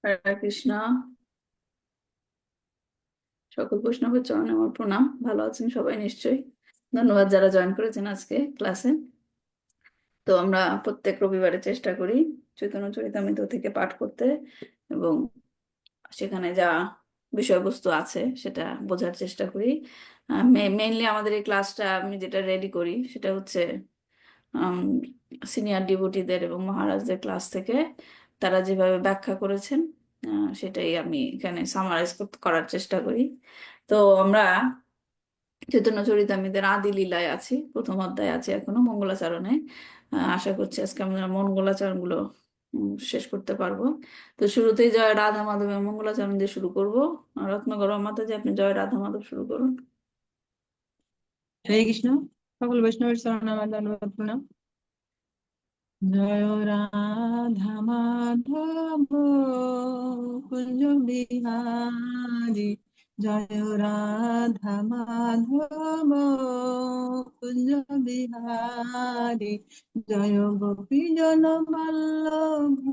হরে কৃষ্ণ। সকল বৈষ্ণবের চরণে আমার প্রণাম। ভালো আছেন সবাই নিশ্চয়ই। ধন্যবাদ যারা জয়েন করেছেন আজকে ক্লাসে। তো আমরা প্রত্যেক রবিবারে চেষ্টা করি চৈতন্য চরিতামৃত থেকে পাঠ করতে এবং সেখানে যা বিষয়বস্তু আছে সেটা বোঝার চেষ্টা করি। মেইনলি আমাদের এই ক্লাসটা আমি যেটা রেডি করি সেটা হচ্ছে সিনিয়র ডিভোটিদের এবং মহারাজদের ক্লাস থেকে তারা যেভাবে ব্যাখ্যা করেছেন সেটাই আমি এখানে সামারাইজ করার চেষ্টা করি। তো আমরা চৈতন্য চরিতামৃতের আদি লীলায় আছি, প্রথম অধ্যায় আছে এখনো মঙ্গলাচরণে। আশা করছি আজকে আমরা মঙ্গলাচরণ গুলো শেষ করতে পারবো। তো শুরুতেই জয় রাধা মাধবের মঙ্গলাচরণ দিয়ে শুরু করবো। রত্নগর মাতাজি, আপনি জয় রাধা মাধব শুরু করুন। হরে কৃষ্ণ। সকল বৈষ্ণবের চরণে আমার দণ্ডবত প্রণাম। জয় রাধা মাধব কুঞ্জ বিহারী, জয় রাধা মাধব কুঞ্জ বিহারী, জয় গোপী জন বল্লভ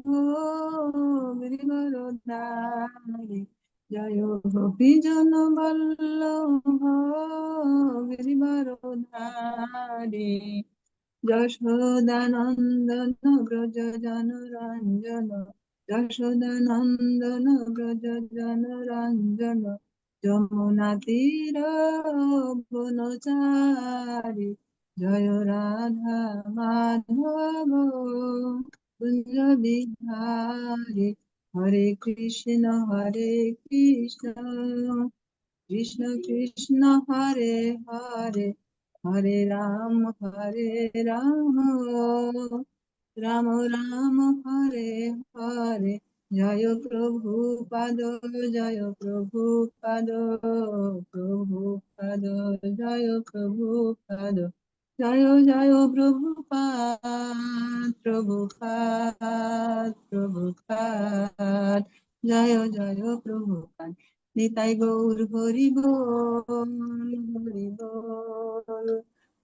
গিরিবরধারী, জয় গোপী জন বল্লভ গিরিবরধারী, যশোদানন্দন ব্রজ জনরঞ্জন, যশোদানন্দন ব্রজ জনরঞ্জন, যমুনা তীর বনচারী, জয় রাধা মাধব কুঞ্জ বিহারী, হরে কৃষ্ণ কৃষ্ণ কৃষ্ণ হরে হরে, হরে রাম রাম রাম হরে হরে, জয় প্রভুপাদ জয় প্রভুপাদ, প্রভুপাদ জয় প্রভুপাদ, জয় জয় প্রভুপাদ, জয় জয় প্রভুপাদ। নিতাই গৌর হরি বল, হরি বল,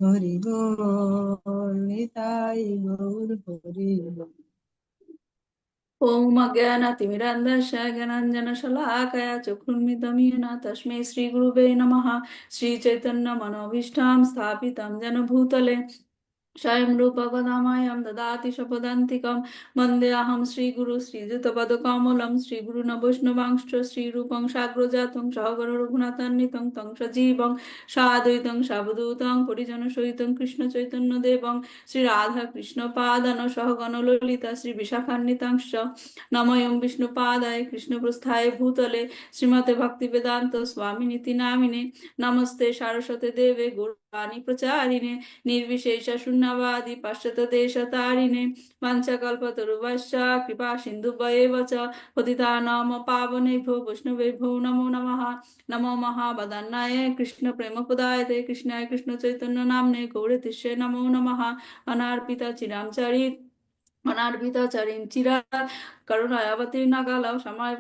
হরি বল, নিতাই গৌর হরি বল। ওম অজ্ঞানাতিমিরান্ধস্য জ্ঞানাঞ্জনশলাকয়া চক্ষুন্মিলিतं येन তস্मै শ্রীগুরুবে নমঃ। শ্রীচৈতন্যমনোভীষ্টাं স্থাপিतं येन भूतले स्वयं रूपकदामह्यं ददाति स्वपदान्तिकं। वन्देऽहं श्रीगुरु श्रीयुतपदकमलं श्रीगुरुन् वैष्णवांश्च श्रीरूपं साग्रजातं सहगण रघुनाथान्वितं तं सजीवं साद्वैतं सावधूतं परिजनसहितं कृष्णचैतन्यदेवं श्रीराधाकृष्णपादान् सहगण ललिता श्रीविशाखान्वितांश्च। नमोऽयं विष्णुपादाय कृष्णप्रस्थाय भूतले श्रीमते भक्तिवेदान्त स्वामिनिति नामिने। नमस्ते सारस्वते देवे गौरवाणी प्रचारिणे निर्विशेष शून्यवादी पाश्चात्य देशतारिणे। वाञ्छाकल्पतरुभ्यश्च कृपा सिन्धुभ्येव च पतितानां पावनेभ्यो वैष्णवेभ्यो नमो नमः। नमो महावदन्नाय कृष्ण प्रेमपदाय कृष्णाय कृष्ण चैतन्य नाम्ने गौरतिष्ये नमो नमः। अनार्पिता चिरामचारी अनार्भिताचारीं चिरा करुणावतीर्णा कालौ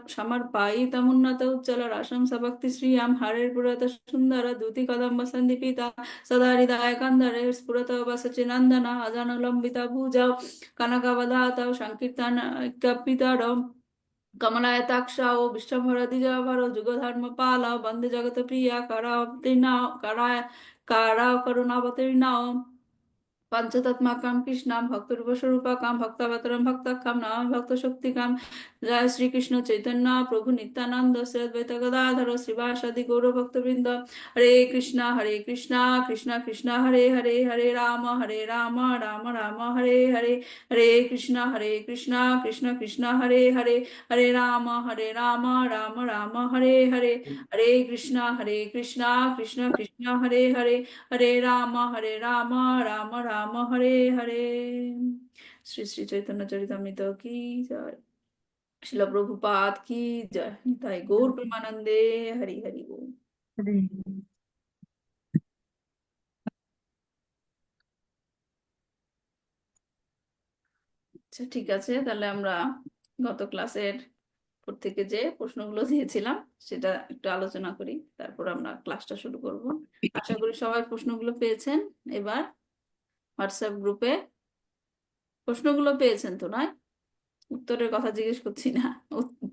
समर्पायितमुन्नत उज्ज्वल राशं सभक्तिश्रियां हरेर्पुरत सुन्दर दूति कदम्ब सन्दीपिता सदा हृदय कन्दरे स्फुरत वसचिनन्दन अजानुलम्बिता भुजौ कनकवदातौ संकीर्तन कपितरौ कमलायताक्षाओ विश्वभर द्विजभर जुगधर्म पाल वन्दे जगत प्रिया कारा करुणावतीर्णाओ पंचतत्माकां कृष्णां भक्तरूपस्वरूपाकां भक्तावतारं भक्ताख्यां नमामि भक्तशक्तिकां। जय श्री कृष्ण चैतन्य प्रभु नित्यानंद श्री अद्वैत गदाधर श्रीवासादि गौर भक्तवृंद। हरे कृष्णा कृष्णा कृष्णा हरे हरे, हरे राम राम राम हरे हरे, हरे कृष्णा कृष्णा कृष्णा हरे हरे, हरे राम राम राम हरे हरे, हरे कृष्णा कृष्णा कृष्णा हरे हरे, हरे राम राम राम हरे हरे। श्री श्री चैतन्य चरितामृत की जय। शिल प्रभुपाद की जय। निताई गौर प्रेमानंदे। हरि हरि बोल। আচ্ছা, ঠিক আছে, তাহলে আমরা গত ক্লাসের থেকে যে প্রশ্নগুলো দিয়েছিলাম সেটা একটু আলোচনা করি, তারপর আমরা ক্লাসটা শুরু করব। আশা করি সবাই প্রশ্নগুলো পেয়েছেন। এবার হোয়াটসঅ্যাপ গ্রুপে প্রশ্নগুলো পেয়েছেন তো, নয়? উত্তরের কথা জিজ্ঞেস করছি না,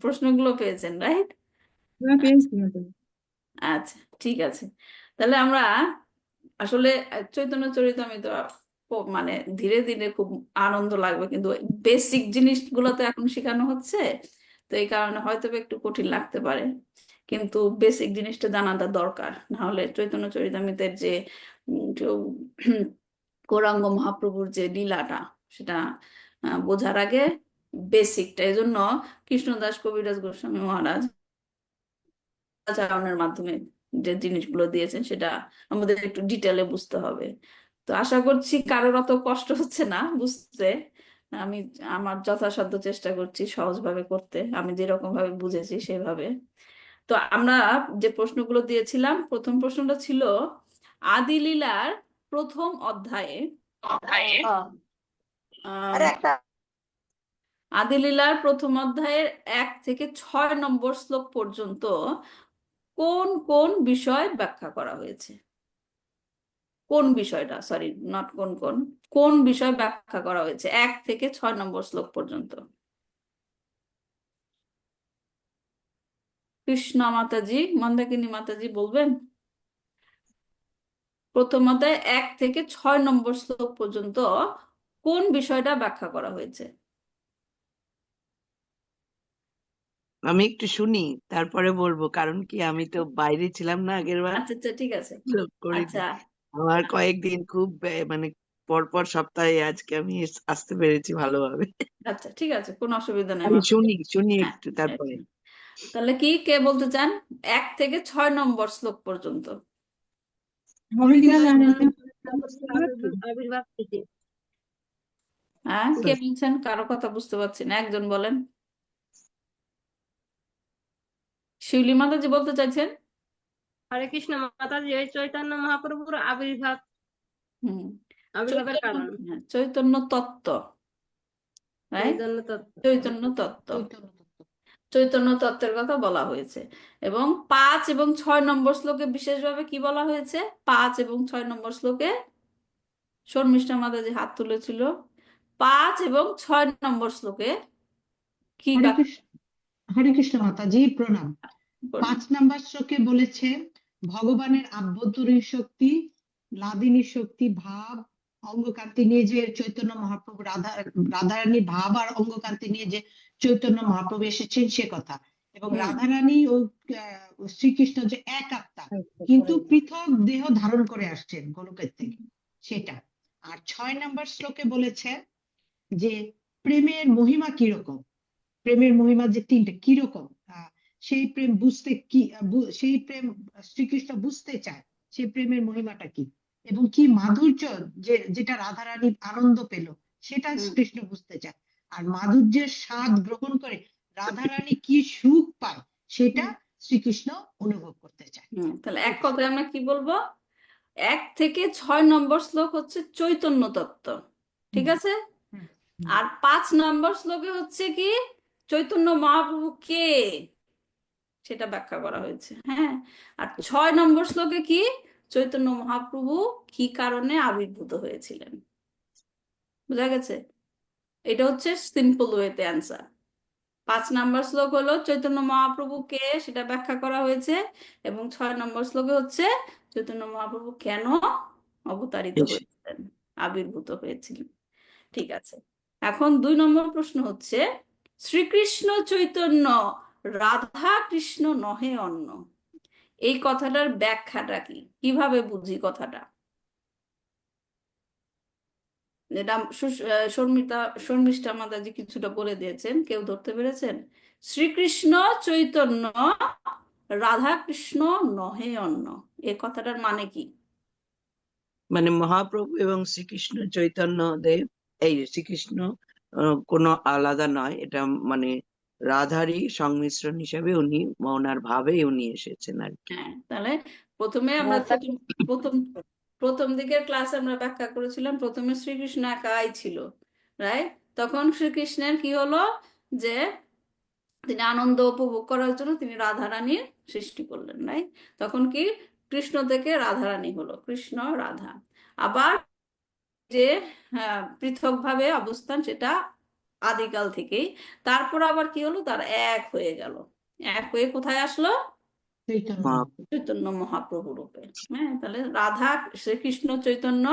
প্রশ্নগুলো পেয়েছেন, রাইট? হ্যাঁ, পেয়েছি মাতাজি। আচ্ছা, ঠিক আছে। তাহলে আমরা আসলে চৈতন্য চরিতামৃত মানে ধীরে ধীরে খুব আনন্দ লাগবে, কিন্তু বেসিক জিনিসগুলো তো এখন শেখানো হচ্ছে, তো এই কারণে হয়তো বা একটু কঠিন লাগতে পারে, কিন্তু বেসিক জিনিসটা জানাটা দরকার। না হলে চৈতন্য চরিতামৃতের যে গৌরাঙ্গ মহাপ্রভুর যে লীলাটা, সেটা বোঝার আগে বেসিকটা, এই জন্য কৃষ্ণদাস কবিরাজ গোস্বামী মহারাজ আচরণের মাধ্যমে যে জিনিসগুলো দিয়েছেন সেটা আমাদের একটু ডিটেলে বুঝতে হবে। তো আশা করছি কারোর অত কষ্ট হচ্ছে না বুঝতে। আমি আমার যথাসাধ্য চেষ্টা করছি সহজভাবে করতে, আমি যেরকম ভাবে বুঝেছি সেভাবে। তো আমরা যে প্রশ্নগুলো দিয়েছিলাম, প্রথম প্রশ্নটা ছিল আদি লীলার প্রথম অধ্যায়ে আম, আদি লীলার প্রথম অধ্যায়ের 1 থেকে 6 নম্বর শ্লোক পর্যন্ত কোন কোন বিষয় ব্যাখ্যা করা হয়েছে? কোন বিষয়টা, সরি, নট কোন কোন, কোন বিষয় ব্যাখ্যা করা হয়েছে 1 থেকে 6 নম্বর শ্লোক পর্যন্ত? কৃষ্ণ মাতাজি, মন্দাকিনী মাতাজি বলবেন। প্রথম অধ্যায় 1 থেকে 6 নম্বর শ্লোক পর্যন্ত কোন বিষয়টা ব্যাখ্যা করা হয়েছে? আমি একটু শুনি, তারপরে বলবো। কারণ কি, আমি তো বাইরে ছিলাম না আগের বার, আচ্ছা আচ্ছা, ঠিক আছে। লোক করিনি। আচ্ছা আমার কয়েকদিন খুব মানে পরপর সপ্তাহে আজকে আমি আসতে পেরেছি ভালোভাবে। আচ্ছা, ঠিক আছে, কোনো অসুবিধা নেই আমি মাতাজি। শুনি শুনি হ্যাঁ, একটু, তারপরে। আচ্ছা। তাহলে কি কে বলতে চান 1 থেকে 6 নম্বর শ্লোক পর্যন্ত? হবে কিনা জানি না। আবির্ভাব থেকে। হ্যাঁ, কে বলছেন? কারো কথা বুঝতে পারছি না, একজন বলেন। শিউলি মাতাজি বলতে চাইছেন? হরে কৃষ্ণ মাতাজি, ওই চৈতন্য মহাপ্রভুর আবির্ভাব, হুম, আবির্ভাবের চৈতন্য, কারণ, হ্যাঁ, চৈতন্য তত্ত্ব, রাইট? চৈতন্য তত্ত্ব। চৈতন্য তত্ত্ব, চৈতন্য তত্ত্বের কথা বলা হয়েছে। এবং 5 এবং 6 নম্বর শ্লোকে বিশেষভাবে কি বলা হয়েছে? 5 এবং 6 নম্বর শ্লোকে শর্মিষ্ঠা মাতাজি হাত তুলেছিল। 5 এবং 6 নম্বর শ্লোকে কি হরে কৃষ্ণ, হরে কৃষ্ণ মাতাজি, প্রণাম। ব্যাখ্যা? 5 নম্বর শ্লোকে বলেছে ভগবানের আভ্যন্তরীণ শক্তি, লাদিনী শক্তি, ভাব, অঙ্গকান্তি নিয়ে যে চৈতন্য মহাপ্রভু, রাধারানী ভাব আর অঙ্গকান্তি নিয়ে যে চৈতন্য মহাপ্রভু এসেছেন সে কথা। এবং হুম, রাধারানী ও শ্রীকৃষ্ণ যে এক আত্মা, কিন্তু পৃথক দেহ ধারণ করে আসছেন গোলকের থেকে, সেটা। আর 6 নম্বর শ্লোকে বলেছে যে প্রেমের মহিমা কিরকম, প্রেমের মহিমা যে তিনটে কিরকম, সেই প্রেম বুঝতে কি, সেই প্রেম শ্রীকৃষ্ণ বুঝতে চায়, সেই প্রেমের মহিমাটা কি, এবং কি মাধুর্য, যেটা রাধারানী আনন্দ পেল সেটা হুম, কৃষ্ণ বুঝতে চায়। আর মাধুর্যের স্বাদ গ্রহণ করে রাধারানী কি সুখ পায় সেটা হুম, শ্রীকৃষ্ণ অনুভব করতে চায়। হুম। তাহলে এক কথায় আমরা কি বলবো? 1 থেকে 6 নম্বর শ্লোক হচ্ছে চৈতন্য তত্ত্ব, ঠিক হুম, আছে? হুম, হুম। আর 5 নম্বর শ্লোকে হচ্ছে কি, চৈতন্য মহাপ্রভু কে, সেটা ব্যাখ্যা করা হয়েছে। হ্যাঁ। আর 6 নম্বর শ্লোকে কি, চৈতন্য মহাপ্রভু কি কারণে আবির্ভূত হয়েছিলেন। বুঝা গেছে? এটা হচ্ছে সিম্পল ওয়েতে অ্যান্সার। 5 নম্বর শ্লোক হলো চৈতন্য মহাপ্রভু কে, সেটা ব্যাখ্যা করা হয়েছে। এবং 6 নম্বর শ্লোকে হচ্ছে চৈতন্য মহাপ্রভু কেন অবতারিত বেশ। হয়েছিলেন, আবির্ভূত হয়েছিলেন। ঠিক আছে। এখন 2 নম্বর প্রশ্ন হচ্ছে শ্রীকৃষ্ণ চৈতন্য রাধা কৃষ্ণ নহে অন্য, এই কথাটার ব্যাখ্যাটা কি, কিভাবে বুঝি কথাটা? এটা শর্মিষ্ঠা মাতাজি কিছুটা বলে দিয়েছেন, কেউ ধরতে পেরেছেন? শ্রীকৃষ্ণ চৈতন্য রাধা কৃষ্ণ নহে অন্য, এই কথাটার মানে কি? মানে মহাপ্রভু এবং শ্রীকৃষ্ণ চৈতন্য দেব, এই শ্রীকৃষ্ণ কোনো আলাদা নয়, এটা মানে রাধারই সংমিশ্রণ হিসেবে উনি, ওনার ভাবে উনি এসেছেন আর কি। হ্যাঁ, তাহলে প্রথমে আমরা প্রথম প্রথম দিকের ক্লাসে আমরা ব্যাখ্যা করেছিলাম, প্রথমে শ্রীকৃষ্ণ একাই ছিল, রাইট? তখন শ্রীকৃষ্ণের কি হলো, যে তিনি আনন্দ উপভোগ করার জন্য তিনি রাধারানীর সৃষ্টি করলেন, রাইট? তখন কি কৃষ্ণ থেকে রাধারানী হলো, কৃষ্ণ রাধা। আবার যে পৃথক ভাবে অবস্থান, সেটা আদিকাল থেকেই। তারপর আবার কি হলো, তার এক হয়ে গেল, এক হয়ে কোথায় আসলো, চৈতন্য চৈতন্য মহাপ্রভু রূপে। হ্যাঁ, তাহলে রাধা শ্রীকৃষ্ণ চৈতন্য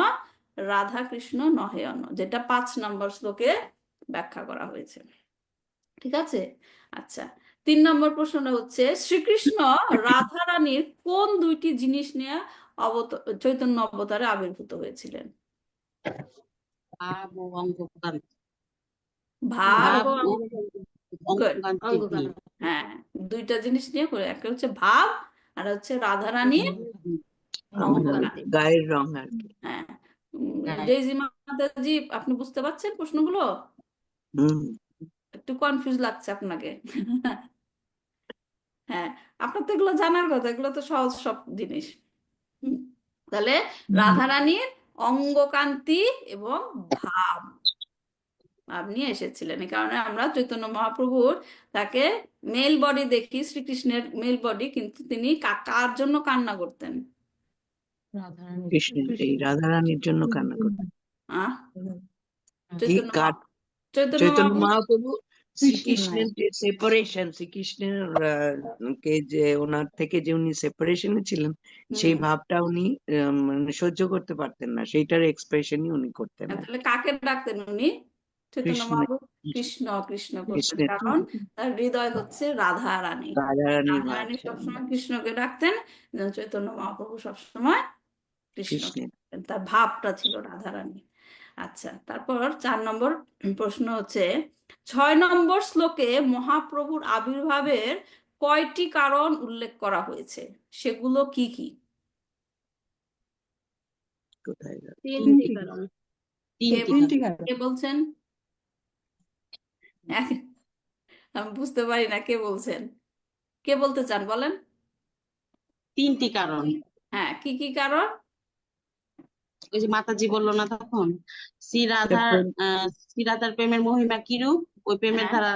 রাধা কৃষ্ণ নহে অন্য, যেটা 5 নম্বর শ্লোকে ব্যাখ্যা করা হয়েছে। ঠিক আছে। আচ্ছা, 3 নম্বর প্রশ্নটা হচ্ছে, শ্রীকৃষ্ণ রাধা রানীর কোন 2টি জিনিস নিয়ে চৈতন্য অবতারে আবির্ভূত হয়েছিলেন? ভাব ও অঙ্গকান্তি। ভাব ভাব ও ও Good. অঙ্গকান্তি নিয়ে। হ্যাঁ, 2টা জিনিস নিয়ে করে, একটা হচ্ছে ভাব আর হচ্ছে রাধা রানীর অঙ্গকান্তি। গায়ের রং আর কি। হ্যাঁ, হ্যাঁ। জয়জি মাতাজি, আপনি বুঝতে পারছেন প্রশ্নগুলো? হুম। একটু কনফিউজ লাগছে আপনাকে? হ্যাঁ, আপনার তো এগুলো জানার কথা, এগুলো তো সহজ সব জিনিস। হুম, তাহলে রাধারানীর অঙ্গকান্তি এবং ভাব ভাব নিয়ে এসেছিলেন। এই কারণে আমরা চৈতন্য মহাপ্রভুর তাকে মেল বডি দেখি, শ্রীকৃষ্ণের মেল বডি, কিন্তু তিনি কার জন্য কান্না করতেন? রাধারানী কৃষ্ণ, এই রাধারানীর জন্য কান্না করতেন। আহ কি চৈতন্য কার? চৈতন্য চৈতন্য মহাপ্রভু মহাপ্রভু শ্রীকৃষ্ণের যে সেপারেশন, শ্রীকৃষ্ণের কে যে ওনার থেকে যে উনি সেপারেশনে ছিলেন, সেই ভাবটা উনি মানে সহ্য করতে পারতেন না, সেইটার এক্সপ্রেশনই উনি করতেন আর তাহলে কাকে ডাকতেন উনি? চৈতন্য কৃষ্ণ, মহাপ্রভু কৃষ্ণ কৃষ্ণ করতেন, কৃষ্ণের কারণ তার হৃদয় হচ্ছে রাধা রানী। রাধারানীর রাধা রানী সবসময় কৃষ্ণকে ডাকতেন, যেন চৈতন্য মহাপ্রভু সবসময় কৃষ্ণ কৃষ্ণের। ডাকতেন। তার ভাবটা ছিল রাধা রানী। আচ্ছা, তারপর 4 নম্বর প্রশ্ন হচ্ছে, 6 নম্বর শ্লোকে মহাপ্রভুর আবির্ভাবের কয়টি কারণ উল্লেখ করা হয়েছে, সেগুলো কি কি? কোথায় গেল? 3টি কারণ। তিনটি কারণ। কে বলছেন? আমি বুঝতে পারি না, কে বলছেন, কে বলতে চান বলেন? 3টি কারণ। হ্যাঁ, কি কি কারণ? ওই যে মাতাজি বললো না তখন, শ্রীরাধার প্রেমের মহিমা কিরূপ, ওই প্রেমের হ্যাঁ। দ্বারা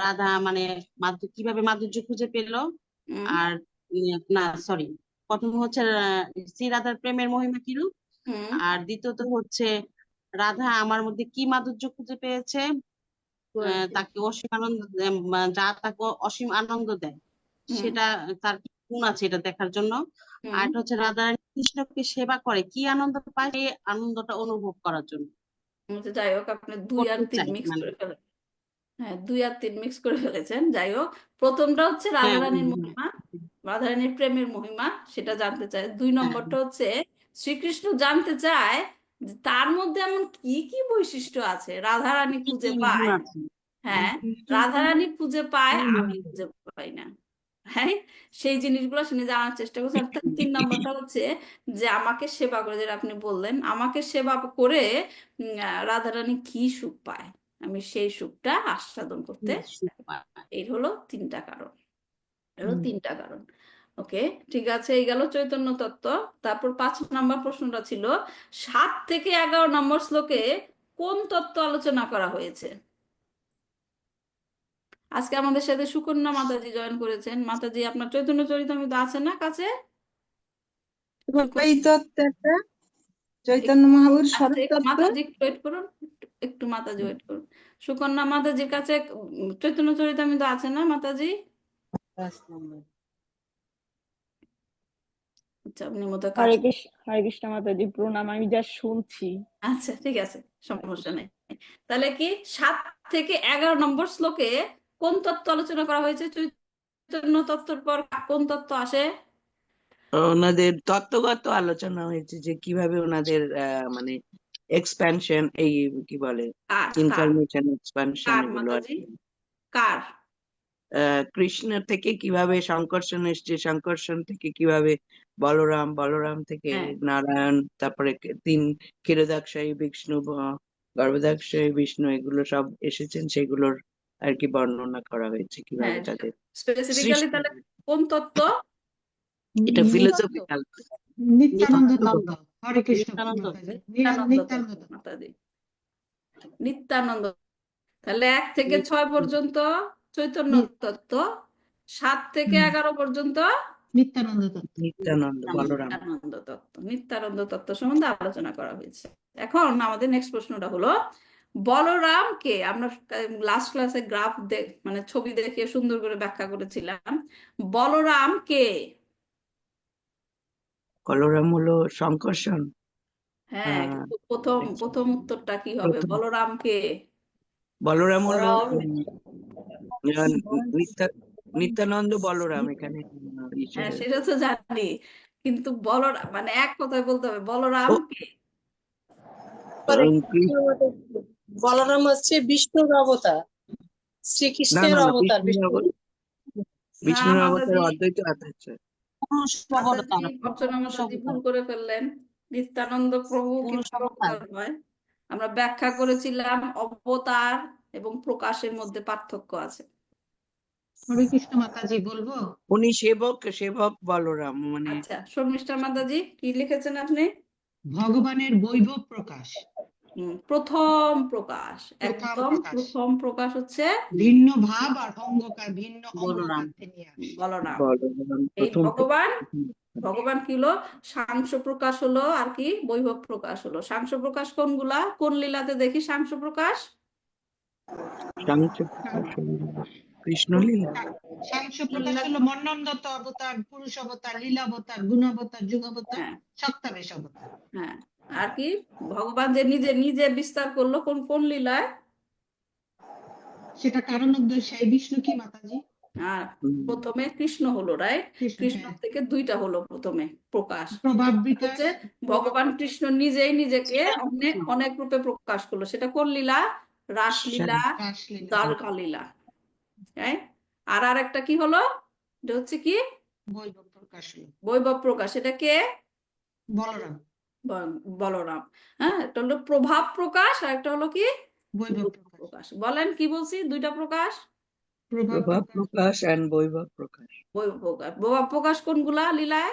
রাধা মানে কিভাবে মাধুর্য খুঁজে পেলো। হুম, আর না সরি, প্রথম হচ্ছে শ্রীরাধার প্রেমের মহিমা কিরূপ, হুম, আর দ্বিতীয়ত হচ্ছে রাধা আমার মধ্যে কি মাধুর্য খুঁজে পেয়েছে, তাকে অসীম আনন্দ যা তাকে অসীম আনন্দ দেয়, হুম, সেটা তার কি গুণ আছে এটা দেখার জন্য। হুম। আর একটা হচ্ছে রাধা রানী কৃষ্ণকে সেবা করে কি আনন্দ পায়, সেই আনন্দটা অনুভব করার জন্য তো যাই হোক, আপনি 2 আর করতে 3 চাই মিক্স মানে। করে ফেলেন। হ্যাঁ, 2 আর 3 মিক্স করে ফেলেছেন। যাই হোক, প্রথমটা হচ্ছে হ্যাঁ, রাধারানীর মহিমা, রাধারানীর প্রেমের মহিমা, সেটা জানতে চায়। 2 নম্বরটা হচ্ছে শ্রীকৃষ্ণ জানতে চায় যে তার মধ্যে এমন কি কি বৈশিষ্ট্য আছে রাধারানী কি কি খুঁজে গুণ পায়। আছে। হ্যাঁ, রাধারানী খুঁজে পায়, আমি খুঁজে পাই না। হ্যাঁ, সেই জিনিসগুলো শুনে জানার চেষ্টা করছে। আর 3 নম্বরটা হচ্ছে যে আমাকে সেবা করে, যেটা আপনি বললেন, আমাকে সেবা করে রাধারানী কি সুখ পায়, আমি সেই সুখটা আস্বাদন করতে চাই। এই হলো 3টা কারণ, এর 3টা কারণ। ওকে, ঠিক আছে, এই গেল চৈতন্য তত্ত্ব। তারপর 5 নম্বর প্রশ্নটা ছিল, 7 থেকে 11 নম্বর শ্লোকে কোন তত্ত্ব আলোচনা করা হয়েছে? আজকে আমাদের সাথে সুকন্যা মাতাজি জয়েন করেছেন। মাতাজি, আপনার চৈতন্য চরিতামৃত আছে না কাছে? এই তত্ত্বটা চৈতন্য মহাপ্রভুর আচ্ছা, স্বরূপ একটু তত্ত্ব। মাতাজি ওয়েট করুন, একটু মাতাজি ওয়েট করুন। সুকন্যা মাতাজির কাছে চৈতন্য চরিতামৃত আছে না মাতাজি? আচ্ছা, আপনি মতো কাছে। হরে কৃষ্ণ মাতাজি, প্রণাম। আমি যা শুনছি। আচ্ছা, ঠিক আছে, সমস্যা নেই। তাহলে কি 7 থেকে 11 নম্বর শ্লোকে কোন তত্ত্ব আলোচনা করা হয়েছে? চৈতন্য তত্ত্বর পর কোন তত্ত্ব আসে? ওনাদের তত্ত্বগত আলোচনা হয়েছে, যে কিভাবে ওনাদের মানে এক্সপ্যানশন, এই কি বলে, কার কার ইনকারনেশন, এক্সপ্যানশন, কার এগুলো আর মাতাজি, কি। কার? কৃষ্ণ থেকে কিভাবে সংকর্ষণ এসছে, সংকর্ষণ থেকে কিভাবে বলরাম, বলরাম থেকে হ্যাঁ, নারায়ণ, তারপরে 3 ক্ষীরোদাক্ষায়ী বিষ্ণু, গর্ভদাক্ষায়ী বিষ্ণু, এগুলো সব এসেছেন, সেগুলোর আর কি বর্ণনা করা হয়েছে, কিভাবে হ্যাঁ, তাদের স্পেসিফিক্যালি সৃষ্টি। তাহলে কোন তত্ত্ব? এটা ফিলোসফিক্যাল। নিত্যানন্দ তত্ত্ব। হরে কৃষ্ণ নিত্যানন্দ। মাতাজি। নিত্যানন্দ নিত্যানন্দ তত্ত্ব তত্ত্ব। মাতাজি, নিত্যানন্দ। তাহলে 1 থেকে 6 পর্যন্ত চৈতন্য তত্ত্ব, 7 থেকে 11 পর্যন্ত নিত্যানন্দ তত্ত্ব। নিত্যানন্দ, বলরাম। নিত্যানন্দ তত্ত্ব, নিত্যানন্দ তত্ত্ব সম্বন্ধে আলোচনা করা হয়েছে। এখন আমাদের নেক্সট প্রশ্নটা হলো, বলরামকে আমরা লাস্ট ক্লাসে গ্রাফ মানে ছবি দেখে সুন্দর করে ব্যাখ্যা করেছিলাম। বলরাম কে? বলরাম হলো শঙ্কর্ষণ। হ্যাঁ, আহ কিন্তু প্রথম উত্তরটা কি হবে? প্রথম বলরাম কে? বলরাম হলো নিত্যানন্দ বলরাম এখানে হ্যাঁ, ঈশ্বরের। সেটা তো জানি, কিন্তু বলরাম মানে এক কথায় বলতে হবে বলরাম ও কে? কৃষ্ণ। বলরাম হচ্ছে বিষ্ণুর অবতার, না শ্রীকৃষ্ণের না না, অবতার। না বিষ্ণুর অবতার মাতাজি, অদ্বৈত আছে। পুরুষ মাতাজি, অবতার, অর্চনা পুরুষ মাতাজি ভুল অবতার, করে ফেললেন। নিত্যানন্দ প্রভু পুরুষ কিভাবে অবতার। অবতার হয়? আমরা ব্যাখ্যা করেছিলাম অবতার এবং প্রকাশের মধ্যে পার্থক্য আছে। হরে কৃষ্ণ মাতাজি বলবো? উনি সেবক বলরাম, মানে আচ্ছা, শর্মিষ্ঠা মাতাজি কি লিখেছেন আপনি? ভগবানের বৈভব প্রকাশ, প্রথম প্রকাশ, প্রথম একদম প্রকাশ, প্রথম প্রকাশ হচ্ছে ভিন্ন ভাব আর অঙ্গকার, ভিন্ন বলরাম। অঙ্গকারকে নিয়ে আসে। বলরাম। বলরাম এই প্রথম ভগবান কি হলো? সাংস প্রকাশ হলো আর কি বৈভব প্রকাশ হলো। সাংস প্রকাশ কোনগুলা, কোন লীলাতে দেখি সাংস প্রকাশ? কৃষ্ণ লীলা। সাংস প্রকাশ লীলা, হলো মন্নন্দত অবতার, পুরুষ অবতার, লীলাবতার, গুণাবতার, যুগাবতার, হ্যাঁ সপ্তাবেশ অবতার। হ্যাঁ। আর কি ভগবান যে নিজে নিজে বিস্তার করলো কোন কোন লীলায়? সেটা কারণোদ্দেশ্যে বিষ্ণু কি মাতাজি? আর প্রথমে কৃষ্ণ হলো, রাইট? কৃষ্ণ, কৃষ্ণ হ্যাঁ। থেকে দুইটা হলো প্রথমে প্রকাশ। প্রভাব একটা বিকাশ, হচ্ছে ভগবান কৃষ্ণ নিজেই নিজেকে অনেক কৃষ্ণ। অনেক রূপে প্রকাশ করলো। সেটা কোন লীলা? রাসলীলা, রাসলীলা, দ্বারকা লীলা, right? আর আরেকটা কি হলো? এটা হচ্ছে কি বৈভব প্রকাশ হলো বৈভব প্রকাশ। এটা কে? বলরাম। বলরাম। হ্যাঁ, একটা হলো প্রভাব প্রকাশ আর একটা হলো কি বৈভব প্রকাশ, প্রকাশ। বলেন কি বলছি? দুইটা প্রকাশ, প্রভাব প্রভাব প্রকাশ, প্রকাশ এন্ড বৈভব প্রকাশ। বৈভব প্রকাশ। প্রভাব প্রকাশ কোনগুলা লীলায়?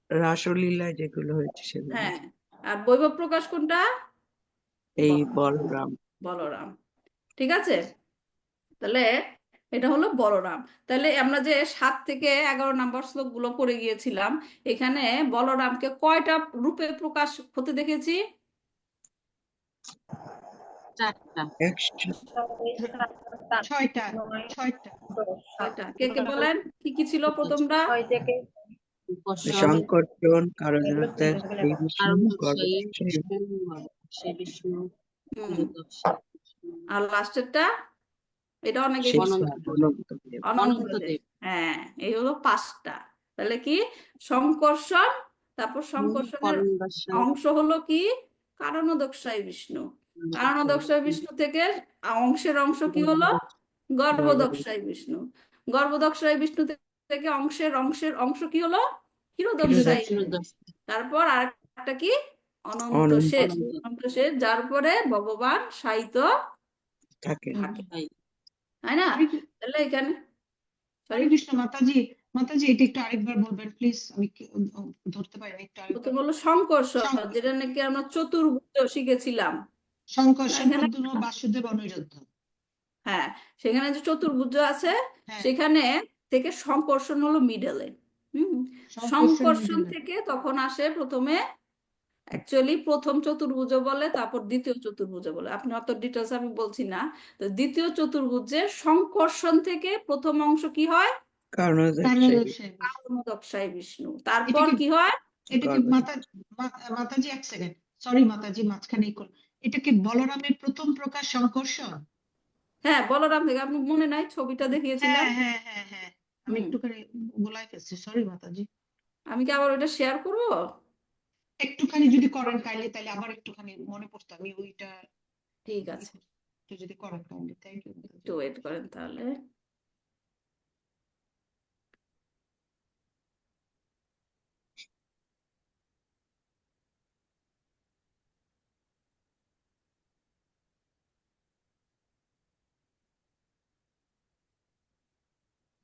রাসলীলায় যেগুলো হয়েছে সেগুলো। হ্যাঁ, আর বৈভব প্রকাশ কোনটা? এই বলরাম। বলরাম। ঠিক আছে, তাহলে এটা হলো বলরাম। তাহলে আমরা যে 7 থেকে 11 নম্বর শ্লোক গুলো পড়ে গিয়েছিলাম, এখানে বলরামকে কয়টা রূপে প্রকাশ হতে দেখেছি? 4টা। 6টা, 6টা। কয়টা? কে কে বলেন কি কি ছিল প্রথমটা? সংকর্ষণ, কারণোদ্ধার, সেই বিষ্ণু, কারণ সেই গর্ভোৎসব, সে বিষ্ণু, হুম, আর লাস্টেরটা এটা অনেকে শিক্ষা, অনন্তদেব। অনন্তদেব। হ্যাঁ, এই হলো 5টা। তাহলে কি সংকর্ষণ, তারপর সংকর্ষণের অংশ হলো কি কারণোদকসাই বিষ্ণু। কারণোদকসাই বিষ্ণু থেকে অংশের অংশ কি হলো? গর্ভোদকসাই বিষ্ণু। গর্ভোদকসাই বিষ্ণু থেকে অংশের অংশের অংশ কি হলো? ক্ষীরোদকসাই। তারপর আরেকটা কি অনন্ত শেষ। অনন্ত শেষ, যার পরে ভগবান শায়িত থাকে। থাকে, তাই না? তাহলে এখানে হরে কৃষ্ণ মাতাজি, মাতাজি এটা একটু আরেকবার বলবেন প্লিজ, আমি ধরতে পারিনি, একটু আরেকবার। প্রথম হলো সংকর্ষণ, যেটা নাকি আমরা চতুর্ভুজ শিখেছিলাম। সংকর্ষণ, এখানে পদ্মন, বাসুদেব, অনিরুদ্ধ। হ্যাঁ, সেখানে যে চতুর্ভুজ আছে হ্যাঁ, সেখানে থেকে সংকর্ষণ হলো মিডলে। সংকর্ষণ থেকে তখন আসে প্রথমে, অ্যাকচুয়ালি প্রথম চতুর্ভুজ বলে, তারপর দ্বিতীয় চতুর্ভুজ বলে। আপনি অত ডিটেলস আমি বলছি না। তো দ্বিতীয় চতুর্ভুজের সংকর্ষণ থেকে প্রথম অংশ কি হয়? কারণোদকসাই বিষ্ণু। তারপর কি হয়? এটা কি মাতাজি এক সেকেন্ড, সরি মাতাজি মাঝখানে এটা কি বলরামের প্রথম প্রকাশ সংকর্ষণ? হ্যাঁ, বলরাম থেকে। আপনি মনে নাই ছবিটা দেখিয়েছিলাম? হ্যাঁ হ্যাঁ হ্যাঁ হ্যাঁ, আমি একটুখানি গোলাই ফেলছি, সরি মাতাজি। আমি কি আবার ওইটা শেয়ার করবো? একটুখানি যদি করেন কাইন্ডলি, তাহলে আবার একটুখানি মনে পড়তো, আমি ওইটা ঠিক আছে, একটু যদি করেন কাইন্ডলি, থ্যাংক ইউ। একটু ওয়েট করেন তাহলে।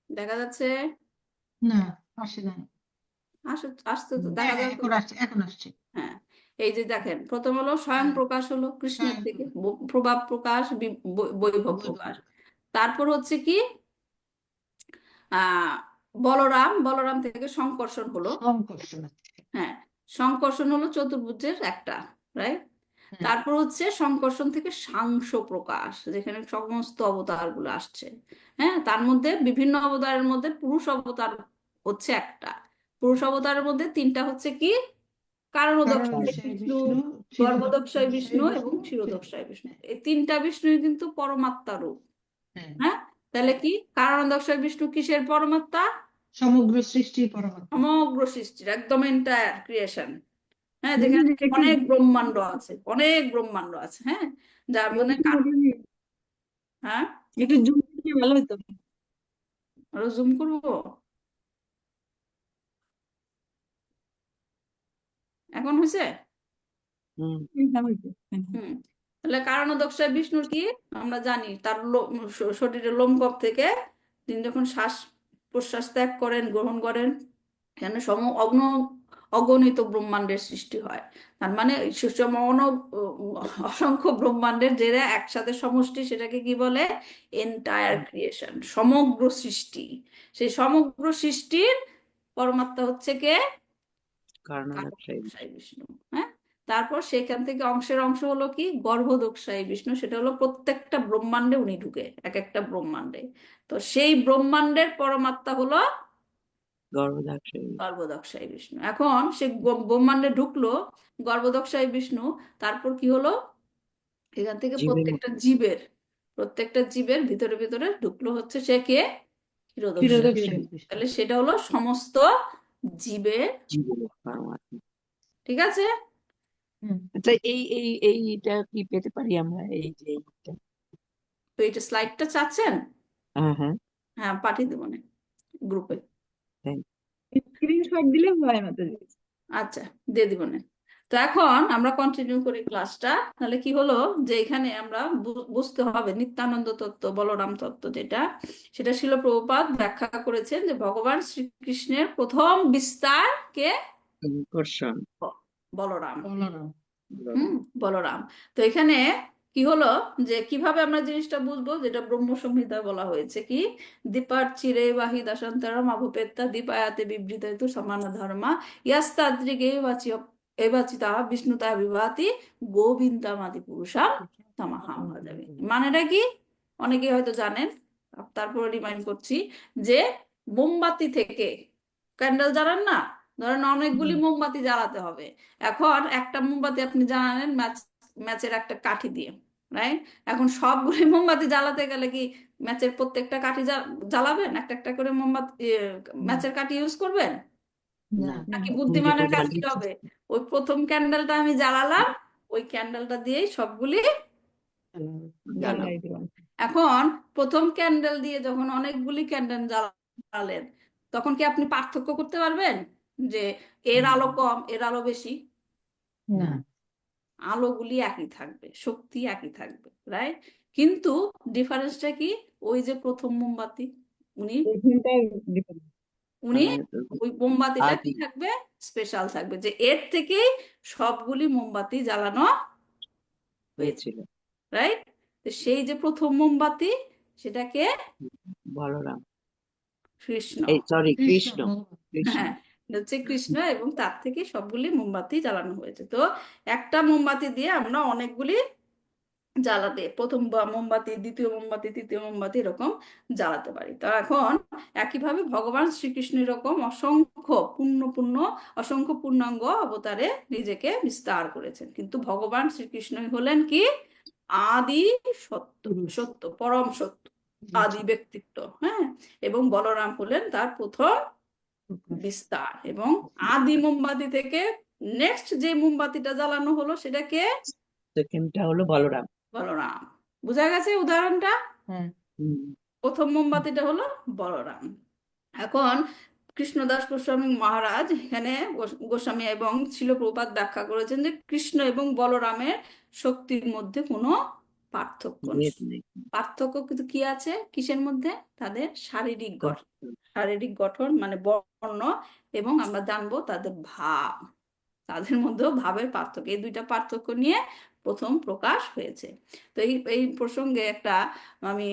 দেখা যাচ্ছে? না, আসে না। আসতে তো হ্যাঁ দেখা হ্যাঁ, যাচ্ছে। এখন আসছে। হ্যাঁ, এই যে দেখেন, প্রথম হলো স্বয়ং প্রকাশ হলো কৃষ্ণের স্বয়ং থেকে, প্রভাব প্রকাশ, বৈভব প্রকাশ। তারপর হচ্ছে কি বলরাম থেকে সংকর্ষণ হলো। সংকর্ষণ। হ্যাঁ, সংকর্ষণ হলো চতুর্ভুজের একটা, রাইট? হ্যাঁ। তারপর হচ্ছে সংকর্ষণ থেকে সাংস প্রকাশ, যেখানে সমস্ত অবতার গুলো আসছে। হ্যাঁ, তার মধ্যে বিভিন্ন অবতারের মধ্যে পুরুষ অবতার হচ্ছে একটা। পুরুষ অবতারের মধ্যে তিনটা হচ্ছে কি? কারণোদক্ষায় কারণোদক্ষায় বিষ্ণু, বিষ্ণু, গর্ভোদক্ষায় বিষ্ণু ক্ষীরোদক্ষায় এবং বিষ্ণু, ক্ষীরোদক্ষায় বিষ্ণু। হ্যাঁ। এই তিনটা বিষ্ণুই কিন্তু পরমাত্মা রূপ। হ্যাঁ, হ্যাঁ, তাহলে কি কারণোদক্ষায় বিষ্ণু কিসের পরমাত্মা? সমগ্র সৃষ্টির পরমাত্মা। সমগ্র সৃষ্টির, একদম এন্টায়ার ক্রিয়েশন। হ্যাঁ, যেখানে অনেক ব্রহ্মাণ্ড আছে, অনেক ব্রহ্মাণ্ড আছে। হ্যাঁ, যার মানে হ্যাঁ, একটু জুম করলে ভালো হতো। আরো জুম করবো, এখন হয়েছে? হুম। হুম। তাহলে কারণোদক্ষায় বিষ্ণুর কি আমরা জানি, তার শরীরের লোমকূপ থেকে তিনি যখন শ্বাস প্রশ্বাস ত্যাগ করেন, গ্রহণ করেন, এখানে অগণিত ব্রহ্মাণ্ডের সৃষ্টি হয়। তার মানে অসংখ্য ব্রহ্মাণ্ডের যেটা একসাথে সমষ্টি, সেটাকে কি বলে? এন্টায়ার ক্রিয়েশন, সমগ্র সৃষ্টি। সেই সমগ্র সৃষ্টির পরমাত্মা হচ্ছে কে? কারণোদক্ষায় কারণোদক্ষায় বিষ্ণু। হ্যাঁ, তারপর সেখান থেকে অংশের অংশ হলো কি? গর্ভোদক্ষায় বিষ্ণু। সেটা হলো প্রত্যেকটা ব্রহ্মাণ্ডে উনি ঢুকে, এক একটা ব্রহ্মাণ্ডে। তো সেই ব্রহ্মাণ্ডের পরমাত্মা হলো গর্ভোদক্ষায় গর্ভোদক্ষায় বিষ্ণু। এখন সে ব্রহ্মাণ্ডে ঢুকলো গর্ভোদক্ষায় বিষ্ণু, তারপর কি হলো? এখান থেকে জীবের প্রত্যেকটা জীবের ভিতরে ভিতরে ঢুকলো হচ্ছে সে কে? ক্ষীরোদক্ষায়। ক্ষীরোদক্ষায় বিষ্ণু। তাহলে সেটা হলো সমস্ত জীবের, জীবের পরমাত্মা। ঠিক আছে? হুম। আচ্ছা, এইটা কি পেতে পারি আমরা, এই যে এইটা? তো এটা স্লাইডটা চাচ্ছেন? হ্যাঁ, হ্যাঁ, হ্যাঁ, পাঠিয়ে দেবো না গ্রুপে। হ্যাঁ। স্ক্রিনশট দিলে হয় মাতাজি। আচ্ছা, দিয়ে দিব না। তো এখন আমরা কন্টিনিউ করি ক্লাসটা। তাহলে কি হলো, যে এখানে আমরা বুঝতে হবে নিত্যানন্দ তত্ত্ব, বলরাম তত্ত্ব যেটা, সেটা শিল প্রভুপাদ ব্যাখ্যা করেছেন যে ভগবান শ্রীকৃষ্ণের প্রথম বিস্তার কে? সংকর্ষণ। বলরাম। বলরাম। হুম, বলরাম। তো এখানে কি হলো, যে কিভাবে আমরা জিনিসটা বুঝবো, যেটা ব্রহ্ম সংহিতায় বলা হয়েছে কি? দীপার চিরে বাহি দাসান্তরম অভুপেত্তা দীপায়াতে বিবৃত সমান ধর্মা ইয়াস্তাদ্রিগে এবাচিতা বিষ্ণুতা বিভাতি গোবিন্দামাদি পুরুষা তামাহাম ভজামি। মানেটা কি? অনেকে হয়তো জানেন, তারপরে রিমাইন্ড করছি, যে মোমবাতি থেকে ক্যান্ডেল জ্বালান না, ধরেন অনেকগুলি মোমবাতি জ্বালাতে হবে। এখন একটা মোমবাতি আপনি জ্বালালেন ম্যাচের একটা কাঠি দিয়ে, রাইট? এখন সবগুলি মোমবাতি জ্বালাতে গেলে কি ম্যাচের প্রত্যেকটা কাঠি জ্বালাবেন? একটা একটা করে মোমবাতি ম্যাচের কাঠি ইউজ করবেন? না। নাকি প্রথম যেটা বুদ্ধিমানের কাজ কি জ্বালিয়েছি হবে? ওই প্রথম ক্যান্ডেলটা আমি জ্বালালাম, ওই ক্যান্ডেলটা দিয়েই সবগুলি জ্বালাবো। এখন প্রথম ক্যান্ডেল দিয়ে যখন অনেকগুলি ক্যান্ডেল জ্বালালেন, তখন কি আপনি পার্থক্য করতে পারবেন যে এর আলো কম, এর আলো বেশি? না। আলোগুলি একই থাকবে, শক্তি একই থাকবে, রাইট? কিন্তু ডিফারেন্সটা কি? ওই যে প্রথম মোমবাতি, উনি উনি ওই মোমবাতিটা কি আদি থাকবে? স্পেশাল থাকবে, যে এর থেকেই সবগুলি মোমবাতি জ্বালানো হয়েছে, হয়েছিল রাইট? তো সেই যে প্রথম মোমবাতি, সেটাকে বলরাম, কৃষ্ণ। এই সরি কৃষ্ণ কৃষ্ণ। কৃষ্ণ হ্যাঁ, এটা হচ্ছে কৃষ্ণ, এবং তার থেকে সবগুলি মোমবাতি জ্বালানো হয়েছে। তো একটা মোমবাতি দিয়ে আমরা অনেকগুলি জ্বালাতে, প্রথম মোমবাতি, দ্বিতীয় মোমবাতি, তৃতীয় মোমবাতি, এরকম জ্বালাতে পারি। তো এখন একইভাবে ভগবান শ্রীকৃষ্ণ এরকম অসংখ্য পূর্ণাঙ্গ অবতারে নিজেকে বিস্তার করেছেন, কিন্তু ভগবান শ্রীকৃষ্ণই হলেন কি? আদি সত্য, পুরুষ। সত্য, পরম সত্য, আদি ব্যক্তিত্ব। হ্যাঁ, এবং বলরাম হলেন তার প্রথম বিস্তার। এবং আদি মোমবাতি থেকে নেক্সট যে মোমবাতিটা জ্বালানো হলো, সেটাকে সেকেন্ডটা হলো বলরাম। বলরাম। বুঝা গেছে উদাহরণটা? হ্যাঁ। হুম। প্রথম মোমবাতিটা হলো বলরাম। এখন কৃষ্ণদাস গোস্বামী মহারাজ এখানে গোস্বামী এবং শিল প্রভুপাদ ব্যাখ্যা করেছেন যে কৃষ্ণ এবং বলরামের শক্তির মধ্যে কোনো পার্থক্য নেই। ভেদ নেই। পার্থক্য কিন্তু কি আছে কিসের মধ্যে? তাদের শারীরিক গঠন মানে বর্ণ, এবং আমরা জানবো তাদের ভাব, তাদের মধ্যেও ভাবের পার্থক্য। এই দুইটা পার্থক্য নিয়ে প্রথম প্রকাশ হয়েছে। তো এই প্রসঙ্গে একটা আমি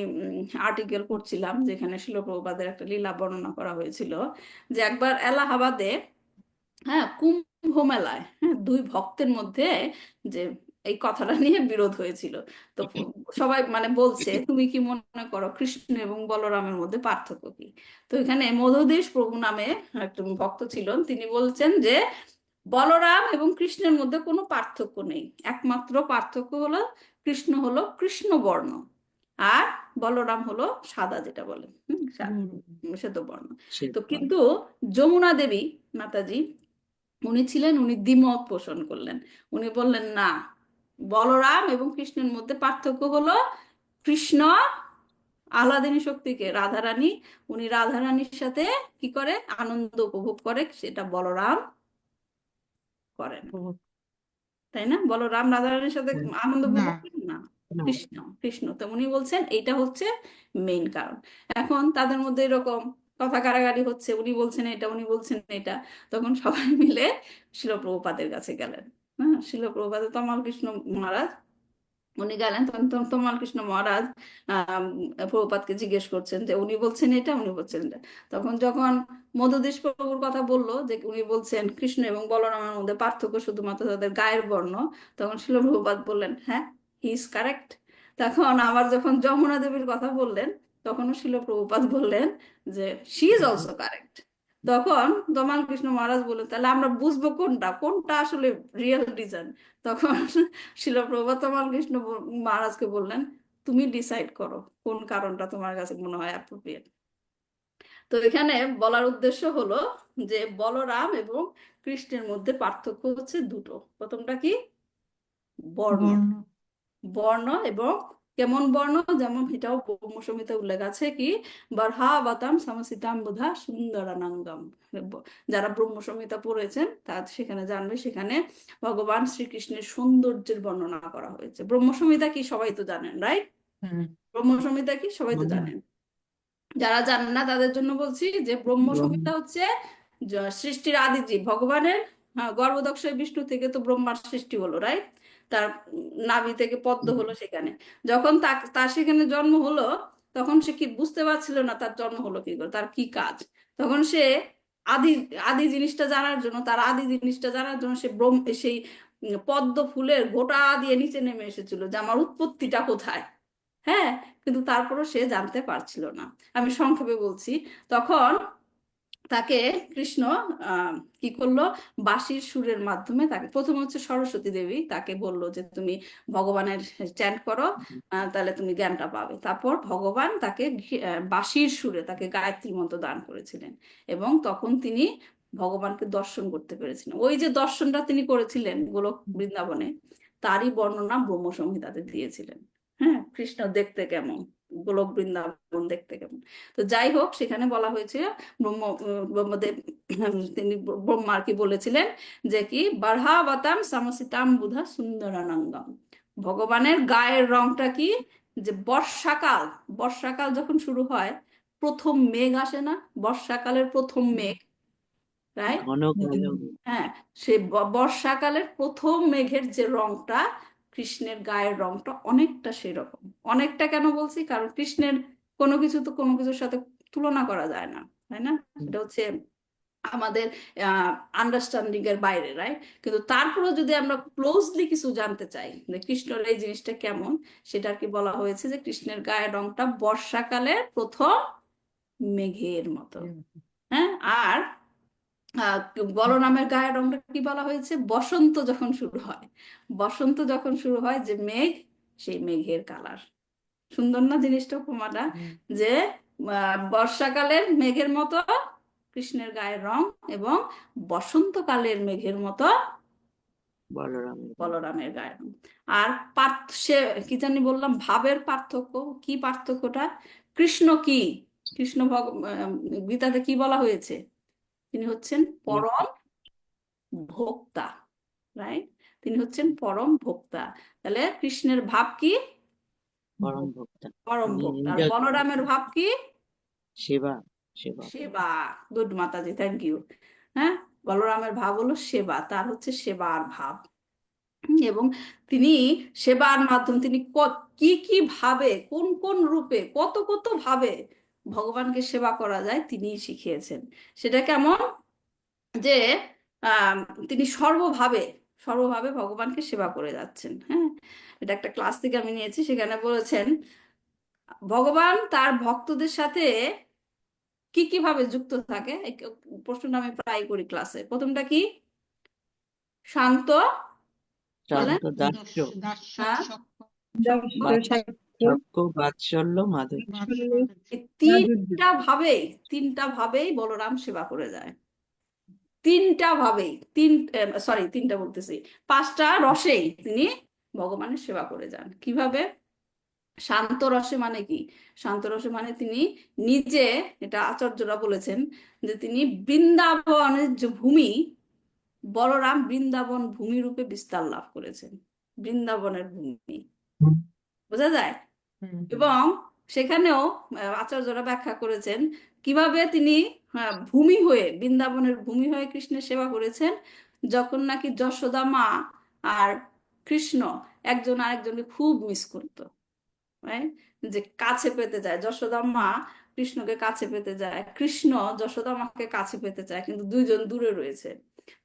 আর্টিকেল পড়ছিলাম, যেখানে শিল প্রভুপাদের একটা লীলা বর্ণনা করা হয়েছিল, যে একবার এলাহাবাদে, হ্যাঁ, কুম্ভ মেলায়, হ্যাঁ, দুই ভক্তের মধ্যে যে এই কথাটা নিয়ে বিরোধ হয়েছিল। তো সবাই মানে বলছে তুমি কি মনে করো কৃষ্ণ এবং বলরামের মধ্যে পার্থক্য কি? তো এখানে মধুদেশ প্রভু নামে একজন ভক্ত ছিলেন, তিনি বলছেন যে বলরাম এবং কৃষ্ণের মধ্যে কোনো পার্থক্য নেই, একমাত্র পার্থক্য হলো কৃষ্ণ হলো কৃষ্ণ বর্ণ আর বলরাম হলো সাদা, যেটা বলে শ্বেত বর্ণ। সে তো কিন্তু যমুনা দেবী মাতাজি উনি দ্বিমত পোষণ করলেন। উনি বললেন না, বলরাম এবং কৃষ্ণের মধ্যে পার্থক্য হলো কৃষ্ণ আহ্লাদিনী শক্তিকে রাধারানী, উনি রাধারানীর সাথে কি করে আনন্দ উপভোগ করে, সেটা বলরাম করে না, তাই না? বলরাম রাধারানীর সাথে আনন্দ না উপভোগ করেন না, না। কৃষ্ণ কৃষ্ণ। তো উনি বলছেন এইটা হচ্ছে মেইন কারণ। এখন তাদের মধ্যে এরকম কথা কাড়াকাড়ি হচ্ছে, উনি বলছেন এটা, উনি বলছেন এটা। তখন সবাই মিলে শিল প্রভুপাদের কাছে গেলেন। হ্যাঁ, শিল প্রভুপাদ তমাল কৃষ্ণ মহারাজ উনি গেলেন, তখন তমাল কৃষ্ণ মহারাজ প্রভুপাদকে জিজ্ঞেস করছেন যে উনি বলছেন এটা, উনি বলছেন এটা। তখন যখন মধুদেশ প্রভুর কথা বললো যে উনি বলছেন কৃষ্ণ এবং বলরামের মধ্যে পার্থক্য শুধুমাত্র তাদের গায়ের বর্ণ, তখন শিল প্রভুপাদ বললেন হ্যাঁ, হি ইজ কারেক্ট। তখন আবার যখন যমুনা দেবীর কথা বললেন, তখনও শিল প্রভুপাদ বললেন যে শি ইজ অলসো কারেক্ট। তখন তমাল কৃষ্ণ মহারাজ বললেন তাহলে আমরা বুঝবো কোনটা কোনটা আসলে রিয়েল রিজন। তখন শিল প্রভুপাদ তমাল কৃষ্ণ মহারাজকে বললেন তুমি ডিসাইড করো কোন কারণটা তোমার কাছে মনে হয় অ্যাপ্রোপ্রিয়েট। তো এখানে বলার উদ্দেশ্য হলো যে বলরাম এবং কৃষ্ণের মধ্যে পার্থক্য হচ্ছে দুটো। প্রথমটা কি? বর্ণ। বর্ণ বর্ণ এবং কেমন বর্ণ, যেমন এটাও ব্রহ্মসংহিতায় উল্লেখ আছে কি বর্হাবতাম সমসিতাম বুধা সুন্দরানাঙ্গম। যারা ব্রহ্মসংহিতা পড়েছেন তার সেখানে জানবে, সেখানে ভগবান শ্রীকৃষ্ণের সৌন্দর্যের বর্ণনা করা হয়েছে। ব্রহ্মসংহিতা কি সবাই তো জানেন, রাইট? ব্রহ্মসংহিতা কি সবাই তো জানেন। যারা জানেন না তাদের জন্য বলছি যে ব্রহ্মসংহিতা হচ্ছে সৃষ্টির আদি জীব ভগবানের গর্ভদক্ষয় বিষ্ণু থেকে তো ব্রহ্মার সৃষ্টি হলো, রাইট? তার নাভি থেকে পদ্ম হলো, সেখানে যখন তার সেখানে জন্ম হলো তখন সে কি বুঝতে পারছিল না তার জন্ম হলো কি করে, তার কি কাজ। তখন সে আদি আদি জিনিসটা জানার জন্য, তার আদি জিনিসটা জানার জন্য সে সেই পদ্ম ফুলের গোটা দিয়ে নিচে নেমে এসেছিল যে আমার উৎপত্তিটা কোথায়। হ্যাঁ, কিন্তু তারপরও সে জানতে পারছিল না। আমি সংক্ষেপে বলছি। তখন তাকে কৃষ্ণ কি করলো, বাঁশির সুরের মাধ্যমে তাকে, প্রথম হচ্ছে সরস্বতী দেবী তাকে বললো যে তুমি ভগবানের চ্যান্ট করো, তাহলে তুমি জ্ঞানটা পাবে। তারপর ভগবান তাকে বাঁশির সুরে তাকে গায়ত্রী মন্ত্র দান করেছিলেন এবং তখন তিনি ভগবানকে দর্শন করতে পেরেছিলেন। ওই যে দর্শনটা তিনি করেছিলেন গোলক বৃন্দাবনে, তারই বর্ণনা ব্রহ্মসংহিতাতে দিয়েছিলেন। হ্যাঁ, কৃষ্ণ দেখতে কেমন, গোলক বৃন্দাবন দেখতে কেমন। তো যাই হোক, সেখানে বলা হয়েছে ব্রহ্মদেব তিনি ব্রহ্মা কি বলেছিলেন যে কি বারহাবতাম সমসিতাম বুধা সুন্দরানঙ্গম। ভগবানের গায়ের রংটা কি, যে বর্ষাকাল, বর্ষাকাল যখন শুরু হয় প্রথম মেঘ আসে না, বর্ষাকালের প্রথম মেঘ, রাইট? ঘন কালো হ্যাঁ, সে বর্ষাকালের প্রথম মেঘের যে রংটা, কৃষ্ণের গায়ের রংটা অনেকটা সেরকম। অনেকটা কেন বলছি, কারণ কৃষ্ণের কোনো কিছু তো কোনো কিছুর সাথে তুলনা করা যায় না, তাই না? সেটা হচ্ছে আমাদের আন্ডারস্ট্যান্ডিং এর বাইরে, রাইট? কিন্তু তারপরেও যদি আমরা ক্লোজলি কিছু জানতে চাই যে কৃষ্ণের এই জিনিসটা কেমন, সেটা আর কি বলা হয়েছে যে কৃষ্ণের গায়ের রংটা বর্ষাকালের প্রথম মেঘের মতো। হ্যাঁ, আর বলরামের গায়ের রংটা কি বলা হয়েছে, বসন্ত যখন শুরু হয়, বসন্ত যখন শুরু হয় যে মেঘ, সেই মেঘের কালার। সুন্দর না জিনিসটা, উপমাটা? যে বর্ষাকালের মেঘের মতো কৃষ্ণের গায়ের রং এবং বসন্তকালের মেঘের মতো বলরামের গায়ের রং। আর সে কি জানি বললাম, ভাবের পার্থক্য কি, পার্থক্যটা কৃষ্ণ কি, কৃষ্ণ গীতাতে কি বলা হয়েছে, তিনি হচ্ছেন পরম ভোক্তা, রাইট? তিনি হচ্ছেন পরম ভোক্তা। তাহলে কৃষ্ণের ভাব কি, পরম ভক্তা, পরম ভোক্তা। আর বলরামের ভাব কি, সেবা সেবা সেবা। Good Mataji, thank you. হ্যাঁ, বলরামের ভাব হলো সেবা, তার হচ্ছে সেবার ভাব। এবং তিনি সেবার মাধ্যম, তিনি কি কি ভাবে, কোন কোন রূপে, কত কত ভাবে ভগবানকে সেবা করা যায় তিনি শিখিয়েছেন। সেটা কেমন, যে তিনি সর্বভাবে সর্বভাবে ভগবানকে সেবা করে যাচ্ছেন। হ্যাঁ, এটা একটা ক্লাস থেকে আমি নিয়েছি, সেখানে বলেছেন ভগবান তার ভক্তদের সাথে কি কি ভাবে যুক্ত থাকে। এই প্রশ্নটা আমি প্রায় করি ক্লাসে। প্রথমটা কি? শান্ত, বলেন। শান্ত, দাস্য, দাস্য, হ্যাঁ, সখ্য, সখ্য। সখ্য, বাৎসল্য, মাধুর্য। এই তিনটা ভাবেই বলরাম সেবা করে যায়। তিনটা ভাবেই, তিনটা বলতেছি, 5টা রসেই তিনি ভগবানের সেবা করে যান। কিভাবে? শান্ত রসে মানে কি? শান্ত রসে মানে তিনি নিজে, এটা আচার্যরা বলেছেন যে তিনি বৃন্দাবনের যে ভূমি, বলরাম বৃন্দাবন ভূমি রূপে বিস্তার লাভ করেছেন। বৃন্দাবনের ভূমি, বোঝা যায়? এবং সেখানেও আচার্যরা ব্যাখ্যা করেছেন কিভাবে তিনি ভূমি হয়ে, বৃন্দাবনের ভূমি হয়ে কৃষ্ণের সেবা করেছেন। যখন নাকি যশোদা মা আর কৃষ্ণ একজন আরেকজনকে খুব মিস করতো, right? যে কাছে পেতে যায়, যশোদা মা কৃষ্ণকে কাছে পেতে যায়, কৃষ্ণ যশোদা মাকে কাছে পেতে চায়, কিন্তু দুইজন দূরে রয়েছে।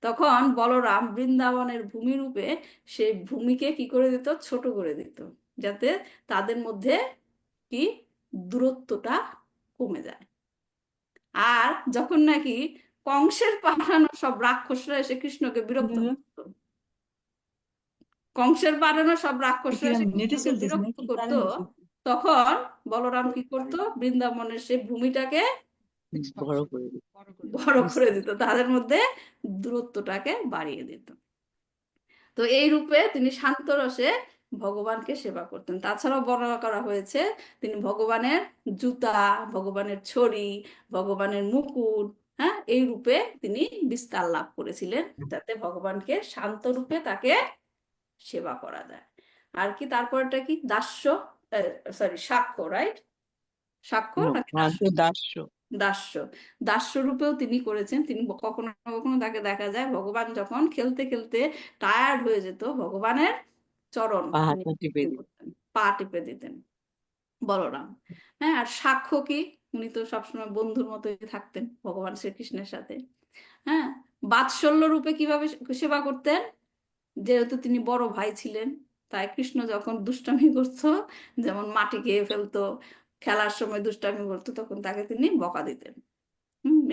তখন বলরাম বৃন্দাবনের ভূমি রূপে সেই ভূমিকে কি করে দিত? ছোট করে দিত, যাতে তাদের মধ্যে কি দূরত্বটা কমে যায়। আর যখন নাকি কংসের পাঠানো সব রাক্ষসরা এসে কৃষ্ণকে বিরক্ত করতো, কংসের পাঠানো সব রাক্ষসরা এসে কৃষ্ণকে বিরক্ত করতো, তখন বলরাম কি করতো? বৃন্দাবনের সেই ভূমিটাকে বড় করে দিত। বড় করে দিত, তাদের মধ্যে দূরত্বটাকে বাড়িয়ে দিত। তো এই রূপে তিনি শান্ত রসে ভগবানকে সেবা করতেন। তাছাড়াও বর্ণনা করা হয়েছে তিনি ভগবানের জুতা, ভগবানের ছড়ি, ভগবানের মুকুট, হ্যাঁ, এই রূপে তিনি বিস্তার লাভ করেছিলেন, যাতে ভগবানকে শান্ত রূপে তাকে সেবা করা যায়। আর কি তারপরটা কি? দাস্য, সাক্ষ্য, রাইট? সাক্ষ্য নাকি দাস্য? দাস্য, দাস্য, দাস্য রূপেও তিনি করেছেন। তিনি কখনো কখনো তাকে দেখা যায় ভগবান যখন খেলতে খেলতে টায়ার্ড হয়ে যেত, ভগবানের চরণ পাহাড়টা টিপে দিত। করতেন, পা টিপে দিতেন বলরাম। হ্যাঁ, আর সাক্ষ্য কি? উনি তো সবসময় বন্ধুর মতোই থাকতেন ভগবান শ্রীকৃষ্ণের সাথে। হ্যাঁ, বাৎসল্য রূপে কিভাবে সেবা করতেন? যেহেতু তিনি বড় ভাই ছিলেন, তাই কৃষ্ণ যখন দুষ্টামি করতো, যেমন মাটি খেয়ে ফেলতো, খেলার সময় দুষ্টামি করতো, তখন তাকে তিনি বকা দিতেন।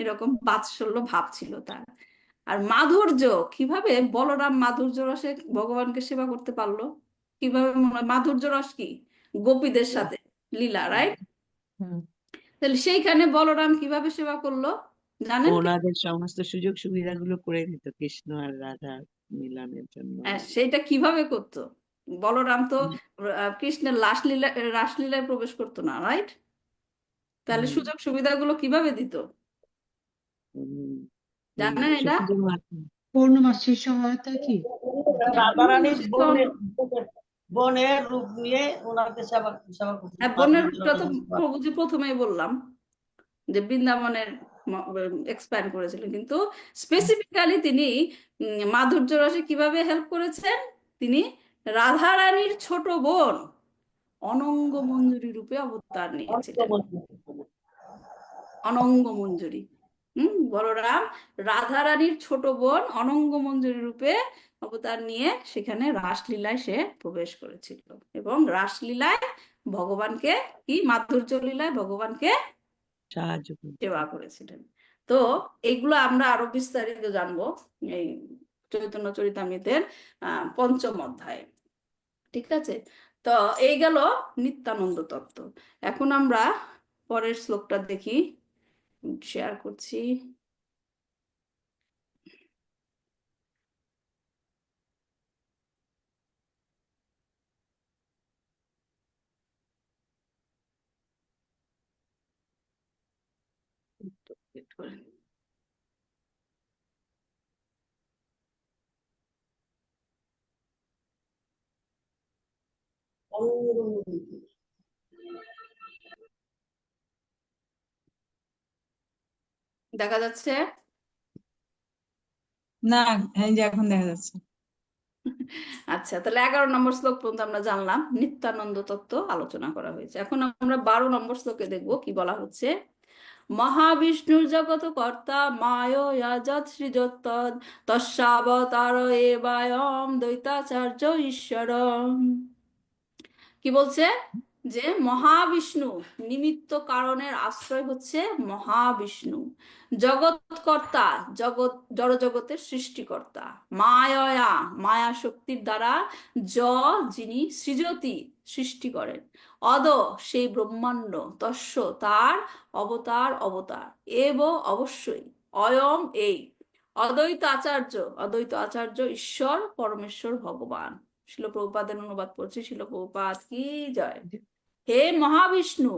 এরকম বাৎসল্য ভাব ছিল তার। আর মাধুর্য, কিভাবে বলরাম মাধুর্য রসে ভগবানকে সেবা করতে পারলো? কিভাবে মনে হয়? মাধুর্য রস কি? গোপীদের সাথে লীলা, রাইট? তাহলে সেইখানে বলরাম কিভাবে সেবা করলো জানেন কি? ওনাদের সমস্ত সুযোগ সুবিধাগুলো করে দিত কৃষ্ণ আর রাধা মিলনের জন্য। হ্যাঁ, সেইটা কিভাবে করতো? বলরাম তো কৃষ্ণের রাসলীলায় প্রবেশ করতো না, রাইট? তাহলে সুযোগ সুবিধাগুলো কিভাবে দিত জানেন এটা? শুধু পূর্ণমাসীর সহায়তা কি? রাধারানীর বোনের রূপ নিয়ে ওনাকে সেবা সেবা করতেন। হ্যাঁ, বোনের রূপটা তো প্রভুজি প্রথমেই বললাম যে বৃন্দাবনের এক্সপ্যান্ড করেছিলেন, কিন্তু স্পেসিফিক্যালি তিনি মাধুর্য রসে কিভাবে হেল্প করেছেন? তিনি রাধারানীর ছোট বোন অনঙ্গ মঞ্জুরি রূপে অবতার নিয়েছিলেন। অনঙ্গ মঞ্জুরি, বলরাম রাধারানীর ছোট বোন অনঙ্গ মঞ্জুরি রূপে অবতার নিয়ে সেখানে রাসলীলায় সে প্রবেশ করেছিল, এবং রাসলীলায় ভগবানকে কি, মাধুর্য লীলায় ভগবানকে সাহায্য করত। সেবা করেছিলেন। তো এগুলো আমরা আরো বিস্তারিত জানবো এই চৈতন্য চরিতামৃতের 5ম অধ্যায়ে। ঠিক আছে? তো এই গেল নিত্যানন্দ তত্ত্ব। এখন আমরা পরের শ্লোকটা দেখি, শেয়ার করছি। দেখা যাচ্ছে? না, এই যে এখন দেখা যাচ্ছে। আচ্ছা, তাহলে 11 নম্বর শ্লোক পর্যন্ত আমরা জানলাম, নিত্যানন্দ তত্ত্ব আলোচনা করা হয়েছে। এখন আমরা 12 নম্বর শ্লোকে দেখবো কি বলা হচ্ছে। মহাবিষ্ণুর জগৎ কর্তা মায়য়া যৎ সৃজত তস্যাবতার এবায়ম দ্বৈতাচার্য ঈশ্বরম। কি বলছে? যে মহাবিষ্ণু, নিমিত্ত কারণের আশ্রয় হচ্ছে মহাবিষ্ণু, জগৎকর্তা, জড় জগতের সৃষ্টিকর্তা, মায়া, মায়া শক্তির দ্বারা, যিনি সৃজতি, সৃষ্টি করেন, অদ, সেই ব্রহ্মাণ্ড, তস্য, তার, অবতার, অবশ্যই, অয়ম, এই, অদ্বৈত আচার্য, অদ্বৈত আচার্য ঈশ্বর, পরমেশ্বর ভগবান। শিল প্রভুপাদের অনুবাদ পড়ছি। শিল প্রভুপাদ কি জয়। হে মহাবিষ্ণু,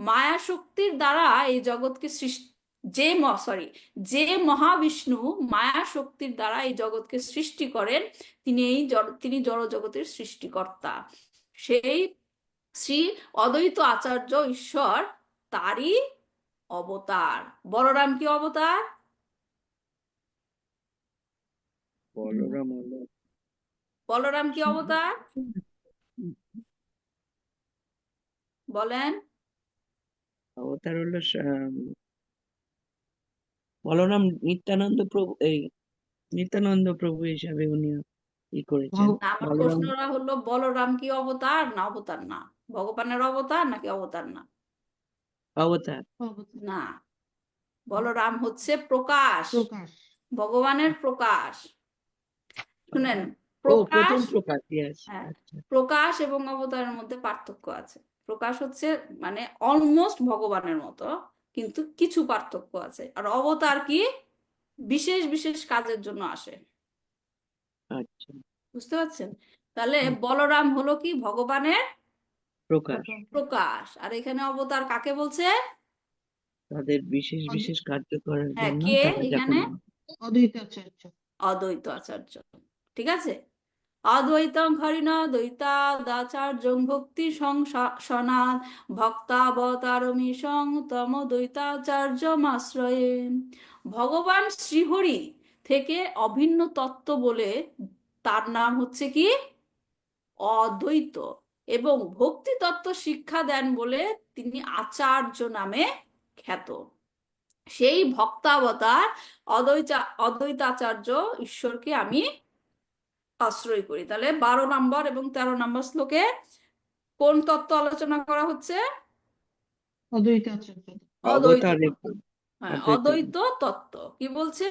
মায়া শক্তির দ্বারা এই জগৎকে সৃষ্টি, যে মহাবিষ্ণু মায়া শক্তির দ্বারা এই জগৎকে সৃষ্টি করেন, তিনি জড় জগতের সৃষ্টিকর্তা। সেই শ্রী অদ্বৈত আচার্য ঈশ্বর, তারই অবতার। বলরাম কি অবতার? বলরাম হলো বলরাম কি অবতার? বলেন। অবতার হলো বলরাম নিত্যানন্দ প্রভু, এই নিত্যানন্দ প্রভু হিসাবে উনি ই করেছেন। না, আমার বলরাম প্রশ্নটা হলো বলরাম কি অবতার না অবতার না? ভগবানের অবতার নাকি অবতার না? অবতার। না, বলরাম হচ্ছে প্রকাশ, প্রকাশ। ভগবানের প্রকাশ। শুনেন, ও প্রথম প্রকাশ, প্রকাশ, ইয়েস। হ্যাঁ, আচ্ছা, প্রকাশ এবং অবতারের মধ্যে পার্থক্য আছে। প্রকাশ হচ্ছে মানে অলমোস্ট ভগবানের মতো, কিন্তু কিছু পার্থক্য আছে। আর অবতার কি? বিশেষ বিশেষ কাজের জন্য আসে। আচ্ছা, বুঝতে পারছেন? তাহলে বলরাম হলো কি? ভগবানের প্রকাশ। প্রকাশ। আর এখানে অবতার কাকে বলছে? তাদের বিশেষ বিশেষ কার্য করার হ্যাঁ, জন্য কে তারা এখানে? যখন অদ্বৈত আচার্য। অদ্বৈত আচার্য। ঠিক আছে। অদ্বৈতং হরিণ দ্বৈতাচার্যং ভক্তি সংসনাৎ ভক্তাবতারমিশং তম দ্বৈতাচার্যমাশ্রয়ে। ভগবান শ্রীহরি থেকে অভিন্ন তত্ত্ব বলে তার নাম হচ্ছে কি? অদ্বৈত। এবং ভক্তি তত্ত্ব শিক্ষা দেন বলে তিনি আচার্য নামে খ্যাত। সেই ভক্তাবতার অদ্বৈতাচার্য ঈশ্বরকে আমি আশ্রয় করি। তাহলে 12 নম্বর এবং 13 নম্বর শ্লোকে কোন তত্ত্ব আলোচনা করা হচ্ছে? অদ্বৈত আচার্য। অদ্বৈত অবতারের তত্ত্ব। হ্যাঁ, অদ্বৈত। অদ্বৈত তত্ত্ব। কি বলছে?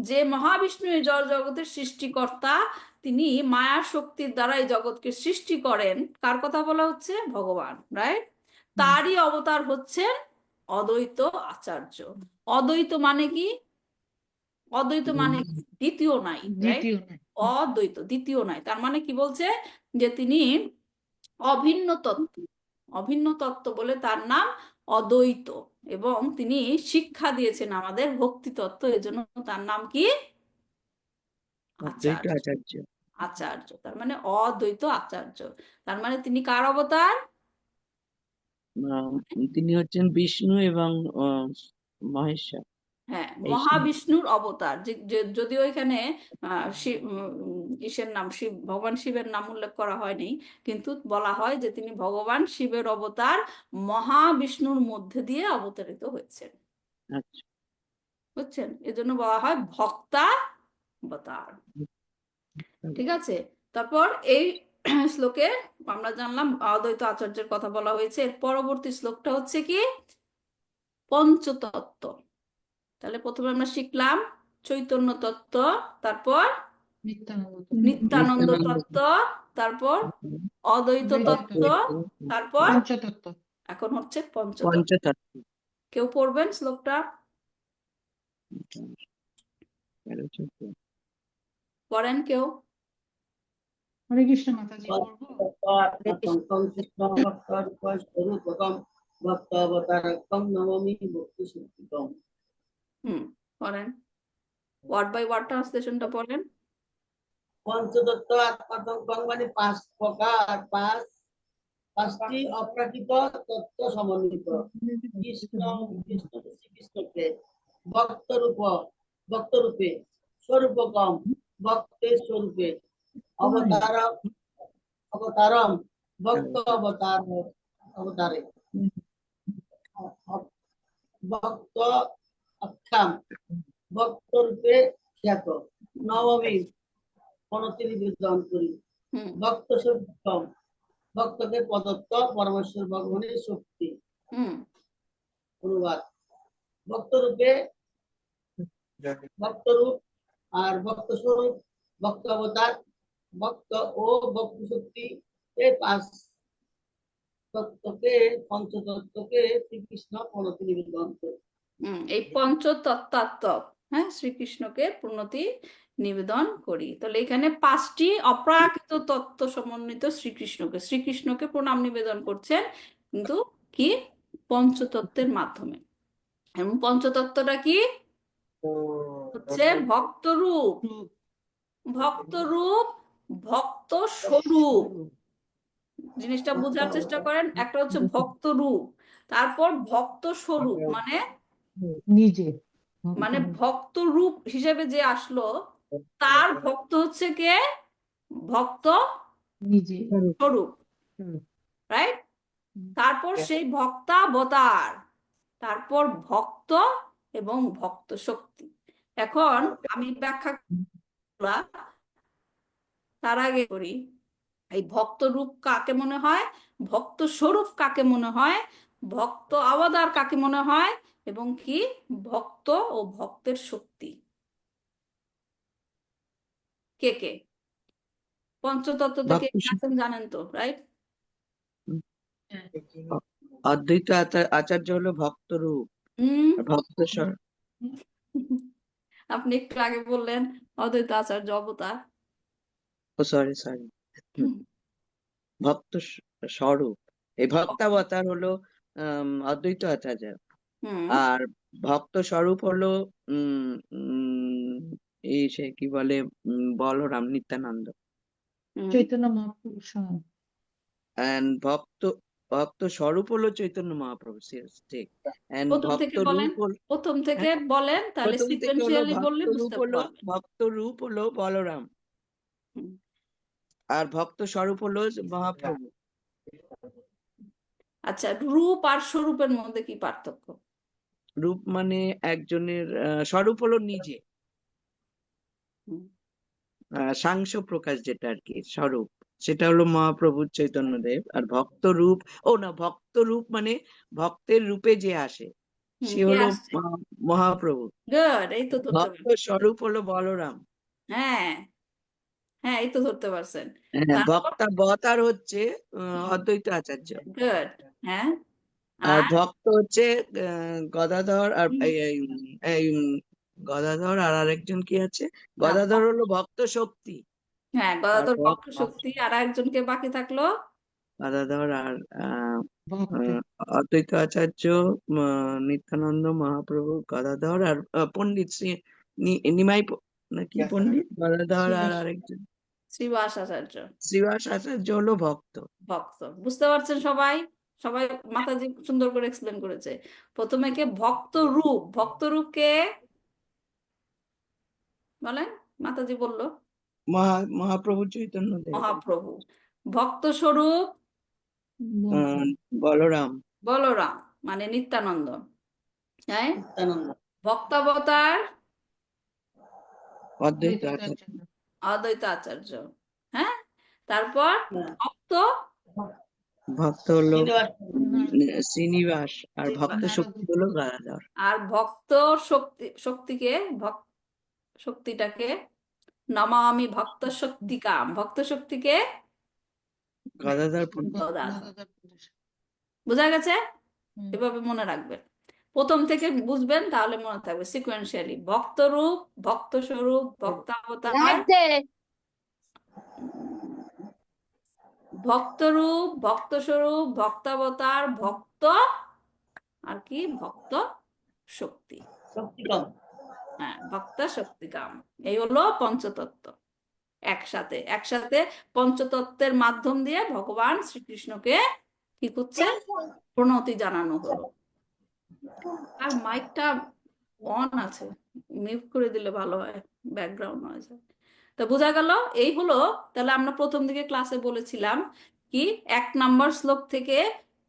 যে মহাবিষ্ণু এই জড় জগতের সৃষ্টিকর্তা, তিনি মায়া শক্তির দ্বারা এই জগৎকে সৃষ্টি করেন। কার কথা বলা হচ্ছে? ভগবান, রাইট? তারই অবতার হচ্ছেন অদ্বৈত আচার্য। অদ্বৈত মানে কি? অদ্বৈত মানে দ্বিতীয় নাই, রাইট? দ্বিতীয় নাই। অদ্বৈত, দ্বিতীয় নাই। তার মানে কি বলছে? যে তিনি অভিন্ন তত্ত্ব। অভিন্ন তত্ত্ব বলে তার নাম অদ্বৈত। এবং তিনি শিক্ষা দিয়েছেন আমাদের ভক্তি তত্ত্ব, এজন্য তার নাম কি? অদ্বৈত আচার্য। আচার্য। আচার্য, তার মানে অদ্বৈত আচার্য। তার মানে তিনি কার অবতার? তিনি হচ্ছেন বিষ্ণু এবং মহেশ্বর। হ্যাঁ, এই মহাবিষ্ণুর অবতার। যদিও এখানে ইসের নাম, ভগবান শিবের নাম উল্লেখ করা হয়নি, কিন্তু বলা হয় যে তিনি ভগবান শিবের অবতার, মহাবিষ্ণুর মধ্যে দিয়ে অবতারিত হয়েছেন। আচ্ছা, বুঝছেন? এজন্য বলা হয় ভক্তা অবতার। ঠিক আছে। তারপর এই শ্লোকে আমরা জানলাম অদ্বৈত আচার্যের কথা বলা হয়েছে। এর পরবর্তী শ্লোকটা হচ্ছে কি? পঞ্চতত্ত্ব। তাহলে প্রথমে আমরা শিখলাম চৈতন্য তত্ত্ব, তারপর নিত্যানন্দ তত্ত্ব, তারপর অদ্বৈত তত্ত্ব, তারপর পঞ্চতত্ত্ব। এখন হচ্ছে পঞ্চতত্ত্ব। পঞ্চতত্ত্ব। কেউ পড়বেন শ্লোকটা? পড়েন কেউ? হরে কৃষ্ণ মাতাজি, পড়বো? ভক্তাবতারকম নমামি ভক্তি শক্তিকম। পড়েন। ওয়ার্ড বাই ওয়ার্ড ট্রান্সলেশনটা পড়েন। পঞ্চতত্ত্ব আত্মাতঙ্কং মানে 5 প্রকার, পাঁচটি অপ্রাকৃত তত্ত্ব সমন্বিত। শ্রীকৃষ্ণকে ভক্তরূপে, স্বরূপকম ভক্তের স্বরূপে, অবতারম ভক্ত অবতারে, ভক্ত আখ্যাম ভক্ত রূপে খ্যাত। নবমী প্রণতি নিবেদন করি। হুম ভক্ত সত্যম ভক্তকে প্রদত্ত পরমেশ্বর ভগবানের শক্তি। হুম অনুবাদ ভক্তরূপে ভক্তরূপ আর ভক্ত স্বরূপ ভক্ত অবতার ভক্ত ও ভক্তি শক্তি এই পাঁচ তত্ত্বকে পঞ্চতত্ত্বকে শ্রীকৃষ্ণ প্রণতি নিবেদন করে। এই পঞ্চতত্ত্বাত্মক হ্যাঁ শ্রীকৃষ্ণকে প্রণতি নিবেদন করি। তাহলে এখানে 5টি অপ্রাকৃত তত্ত্ব সমন্বিত শ্রীকৃষ্ণকে প্রণাম নিবেদন করছেন, কিন্তু কি পঞ্চতত্ত্বের মাধ্যমে। এবং পঞ্চতত্ত্বটা কি হচ্ছে ভক্তরূপ, ভক্তরূপ, ভক্ত স্বরূপ। জিনিসটা বোঝার চেষ্টা করেন। একটা হচ্ছে ভক্ত রূপ, তারপর ভক্ত স্বরূপ, নিজে মানে ভক্ত রূপ হিসেবে যে আসলো তার ভক্ত হচ্ছে কে ভক্ত নিজে স্বরূপ, রাইট? তারপর সেই ভক্তাবতার, তারপর ভক্ত এবং ভক্ত শক্তি। এখন আমি ব্যাখ্যা করলাম, তার আগে করি এই ভক্ত রূপ কাকে মনে হয়, ভক্ত স্বরূপ কাকে মনে হয়, ভক্ত অবতার কাকে মনে হয়, এবং কি ভক্ত ও ভক্তের শক্তি কে কে পঞ্চতত্ত্ব থেকে ভক্ত আছেন জানেন তো, রাইট? অদ্বৈত আচার্য হলো ভক্ত রূপ, হুম আর ভক্ত আপনি একটু আগে বললেন অদ্বৈত আচার্য অবতার। সরি ভক্ত স্বরূপ। এই ভক্তাবতার হলো অদ্বৈত আচার্য, হুম আর ভক্ত স্বরূপ হলো উম উম এই সে কি বলে বলরাম নিত্যানন্দ। হুম চৈতন্য মহাপ্রভু স্বয়ং। এন্ড ভক্ত স্বরূপ হলো চৈতন্য মহাপ্রভু, ঠিক। এন্ড প্রথম ভক্ত থেকে বলেন, রূপ হলো, প্রথম থেকে বলেন, তাহলে প্রথম থেকে হলো সিকোয়েন্সিয়ালি বললে বুঝতে পারবেন। ভক্ত রূপ হলো বলরাম, হুম। আর ভক্ত স্বরূপ হলো মহাপ্রভু। আচ্ছা, রূপ আর স্বরূপের মধ্যে কি পার্থক্য? রূপ মানে একজনের, স্বরূপ হলো নিজে, হুম। সাংস প্রকাশ যেটা আর কি স্বরূপ, সেটা হলো মহাপ্রভু চৈতন্যদেব। আর ভক্ত রূপ, ভক্ত রূপ মানে ভক্তের রূপে যে আসে সে কে হলো আসছে? মহাপ্রভু। গুড, এই তো ধরতে ভক্ত পারছেন। স্বরূপ হলো বলরাম। হ্যাঁ হ্যাঁ, এই তো ধরতে পারছেন। হ্যাঁ, তারপর ভক্তাবতার হচ্ছে অদ্বৈত আচার্য, গুড, হ্যাঁ। আর আর ভক্ত হচ্ছে গদাধর, আর এই গদাধর আর আরেকজন কি আছে, গদাধর হলো ভক্ত শক্তি। হ্যাঁ, আর গদাধর ভক্ত শক্তি, আর একজনকে বাকি থাকলো গদাধর আর ভক্ত অদ্বৈত আচার্য, নিত্যানন্দ মহাপ্রভু, গদাধর আর পণ্ডিত নিমাই নাকি পণ্ডিত, গদাধর আর আরেকজন শ্রীবাস আচার্য শ্রীবাস আচার্য হলো ভক্ত। ভক্ত। বুঝতে পারছেন সবাই? সবাই মাতাজি সুন্দর করে এক্সপ্লেন করেছে। প্রথমে কে ভক্ত রূপ, ভক্ত রূপ কে বলেন? মাতাজি বললো মহাপ্রভু চৈতন্য দেব। মহাপ্রভু। ভক্ত স্বরূপ বলরাম। বলরাম মানে নিত্যানন্দ, হ্যাঁ। নিত্যানন্দ ভক্তাবতার অদ্বৈত আচার্য। অদ্বৈত আচার্য, হ্যাঁ। তারপর হ্যাঁ। ভক্ত ভক্ত হলো শ্রীনিবাস শ্রীনিবাস, আর ভক্ত শক্তি হলো গদাধর। আর ভক্ত শক্তিকে শক্তিটাকে নমামি ভক্ত শক্তিকাম, ভক্ত শক্তিকে গদাধর বোঝা গেছে? এভাবে মনে রাখবেন, প্রথম থেকে বুঝবেন তাহলে মনে থাকবে সিকোয়েন্সিয়ালি। ভক্ত রূপ, ভক্ত স্বরূপ, ভক্তাবতার, ভক্ত রূপ, ভক্ত স্বরূপ, ভক্তাবতার, ভক্ত আর কি ভক্ত শক্তি। শক্তিকম হ্যাঁ, ভক্ত শক্তিকাম, এই হলো পঞ্চতত্ত্ব। একসাথে একসাথে পঞ্চতত্ত্বের মাধ্যম দিয়ে ভগবান শ্রীকৃষ্ণকে কি করছে প্রণতি জানানো হলো। আর মাইকটা অন আছে, মিউট করে দিলে ভালো হয়, ব্যাকগ্রাউন্ড নয়েজ। তো বোঝা গেল এই হলো। তাহলে আমরা প্রথম দিকে ক্লাসে বলেছিলাম কি 1 নাম্বার শ্লোক থেকে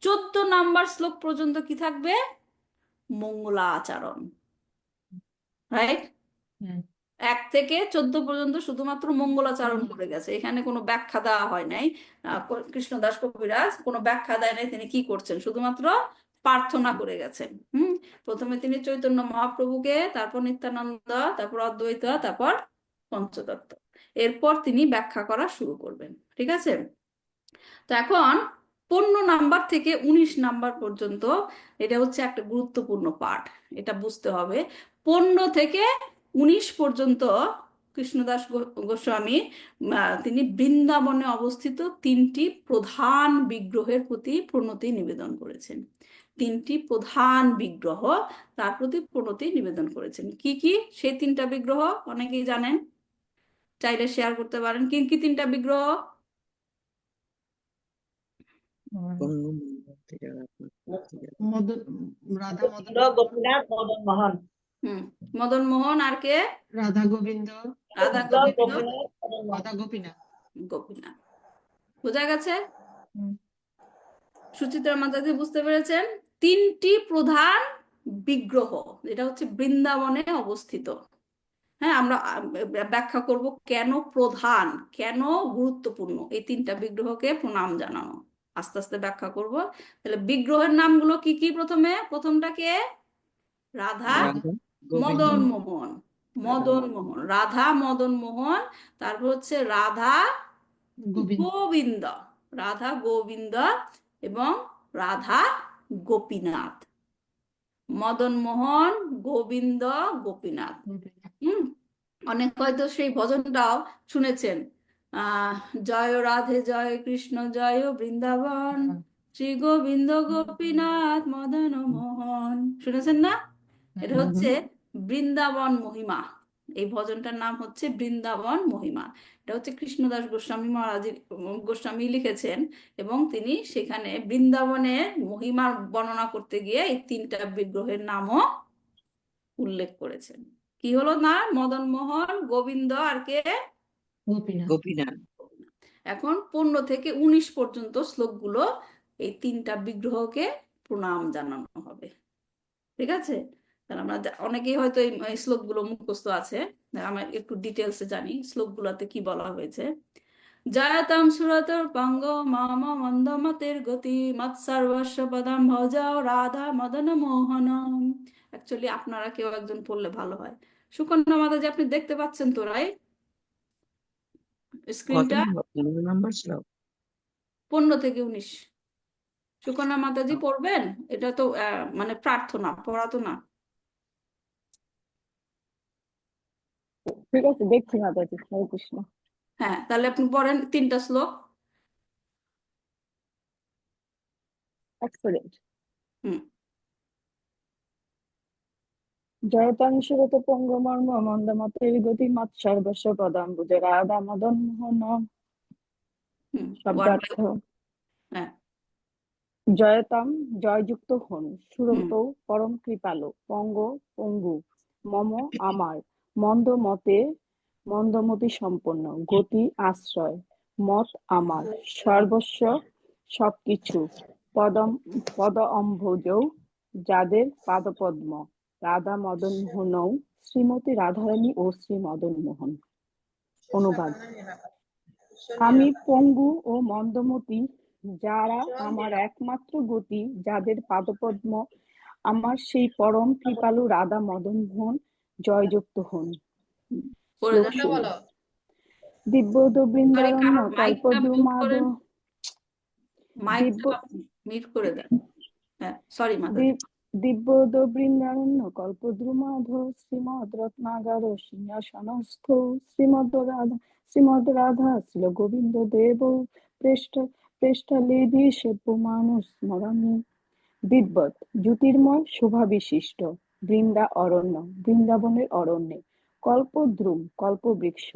14 নাম্বার শ্লোক পর্যন্ত কি থাকবে, মঙ্গলাচরণ, রাইট? হুম। 1 থেকে 14 পর্যন্ত শুধুমাত্র মঙ্গলাচরণ করে গেছে, এখানে কোনো ব্যাখ্যা দেওয়া হয় নাই। কৃষ্ণদাস কবিরাজ কোনো ব্যাখ্যা দেয় নাই তিনি কি করছেন, শুধুমাত্র প্রার্থনা করে গেছেন। প্রথমে তিনি চৈতন্য মহাপ্রভুকে, তারপর নিত্যানন্দ, তারপর অদ্বৈত, তারপর পঞ্চতত্ত্ব, এরপর তিনি ব্যাখ্যা করা শুরু করবেন। ঠিক আছে? তো এখন 15 নাম্বার থেকে 19 নাম্বার পর্যন্ত এটা হচ্ছে একটা গুরুত্বপূর্ণ পাঠ, এটা বুঝতে হবে। 15 থেকে 19 পর্যন্ত কৃষ্ণদাস গোস্বামী তিনি বৃন্দাবনে অবস্থিত 3টি প্রধান বিগ্রহের প্রতি প্রণতি নিবেদন করেছেন। 3টি প্রধান বিগ্রহ, তার প্রতি প্রণতি নিবেদন করেছেন। কি কি সেই 3টা বিগ্রহ? অনেকেই জানেন, চাইলে শেয়ার করতে পারেন। কি কি 3টা বিগ্রহ? মদন, রাধা মদন, গোপীনাথ মদন মোহন। মদন মোহন, আর কে? রাধা গোবিন্দ, রাধা গোবিন্দ, রাধা গোপীনাথ। গোপীনাথ। বোঝা গেছে? হুম। সুচিত্রা মাতাজি বুঝতে পেরেছেন? 3টি প্রধান বিগ্রহ, যেটা হচ্ছে বৃন্দাবনে অবস্থিত। হ্যাঁ, আমরা ব্যাখ্যা করব কেন প্রধান, কেন গুরুত্বপূর্ণ এই 3টা বিগ্রহকে প্রণাম জানানো, আস্তে আস্তে ব্যাখ্যা করব। তাহলে বিগ্রহের নামগুলো কি কি? প্রথমটা কে? রাধা মদন মোহন, মদন মোহন, রাধা মদন মোহন। তারপর হচ্ছে রাধা গোবিন্দ, রাধা গোবিন্দ এবং রাধা গোপীনাথ। মদন মোহন, গোবিন্দ, গোপীনাথ। অনেক হয়তো সেই ভজনটাও শুনেছেন, জয় রাধে জয় কৃষ্ণ জয় বৃন্দাবন, শ্রী গোবিন্দ গোপীনাথ মদন মোহন। শুনেছেন না? এটা হচ্ছে বৃন্দাবন মহিমা। এই ভজনটার নাম হচ্ছে বৃন্দাবন মহিমা। এটা হচ্ছে কৃষ্ণদাস গোস্বামী মহারাজ গোস্বামী লিখেছেন, এবং তিনি সেখানে বৃন্দাবনের মহিমার বর্ণনা করতে গিয়ে এই 3টা বিগ্রহের নামও উল্লেখ করেছেন। কি হলো না? মদন মোহন, গোবিন্দ, আর কে? গোপীনাথ। এখন 15 থেকে 19 পর্যন্ত শ্লোকগুলো এই 3টা বিগ্রহকে প্রণাম জানানো হবে। ঠিক আছে? তাহলে আমরা অনেকেই হয়তো এই শ্লোকগুলো মুখস্থ আছে, আমরা একটু ডিটেলসে জানি শ্লোকগুলোতে কি বলা হয়েছে। জয়তম সুরতর পঙ্গ মম মন্দমতের গতি মৎসর্বস্ব পদম ভজাও রাধা মদন মোহনম। অ্যাকচুয়ালি আপনারা কেউ একজন পড়লে ভালো হয়। সুকন্যা মাতাজি, আপনি দেখতে পাচ্ছেন তো, রাইট? কত স্ক্রিনটা নাম্বার শ্লোক? 15 থেকে 19। সুকন্যা মাতাজি পড়বেন? এটা তো মানে প্রার্থনা, পড়া তো না। ঠিক আছে, দেখছি মাতাজি। হরে কৃষ্ণ। হ্যাঁ, তাহলে আপনি পড়েন 3টা শ্লোক। এক্সেলেন্ট। হুম। জয়তাংশুরত পঙ্গমর্ম মন্দমতের গতি মৎ সর্বস্ব পদাম্বুজে রাধা মদন মোহন। শব্দার্থ: হ্যাঁ। জয়তাম, জয়যুক্ত হন, সুরত পরম কৃপালু, পঙ্গ পঙ্গু, মম আমার, মন্দমতে মন্দমতি সম্পন্ন, গতি আশ্রয়, মত আমার, সর্বস্ব সবকিছু, পদ অম্ভোজৌ যাদের পাদপদ্ম, রাধা মদন মোহনৌ শ্রীমতী রাধারানী ও শ্রী মদন মোহন। অনুবাদ: আমি পঙ্গু ও মন্দমতি, যারা আমার একমাত্র গতি, যাদের পাদপদ্ম আমার, সেই পরম কৃপালু রাধা মদন মোহন জয়যুক্ত হন। দিব্যদ বৃন্দারণ্য কল্পদ্রুমাদ দিব্যদ বৃন্দারণ্য কল্পদ্রুমাধ শ্রীমদ রত্নাগার সিংহাসনস্থ শ্রীমদ রাধা শ্রীল গোবিন্দ দেব প্রেষ্টালেভি সেব্য মানুষ স্মরণী। দিব্যৎ জ্যোতির্ময় শোভা বিশিষ্ট, বৃন্দা অরণ্য বৃন্দাবনের অরণ্যে, কল্পদ্রুম কল্পবৃক্ষ,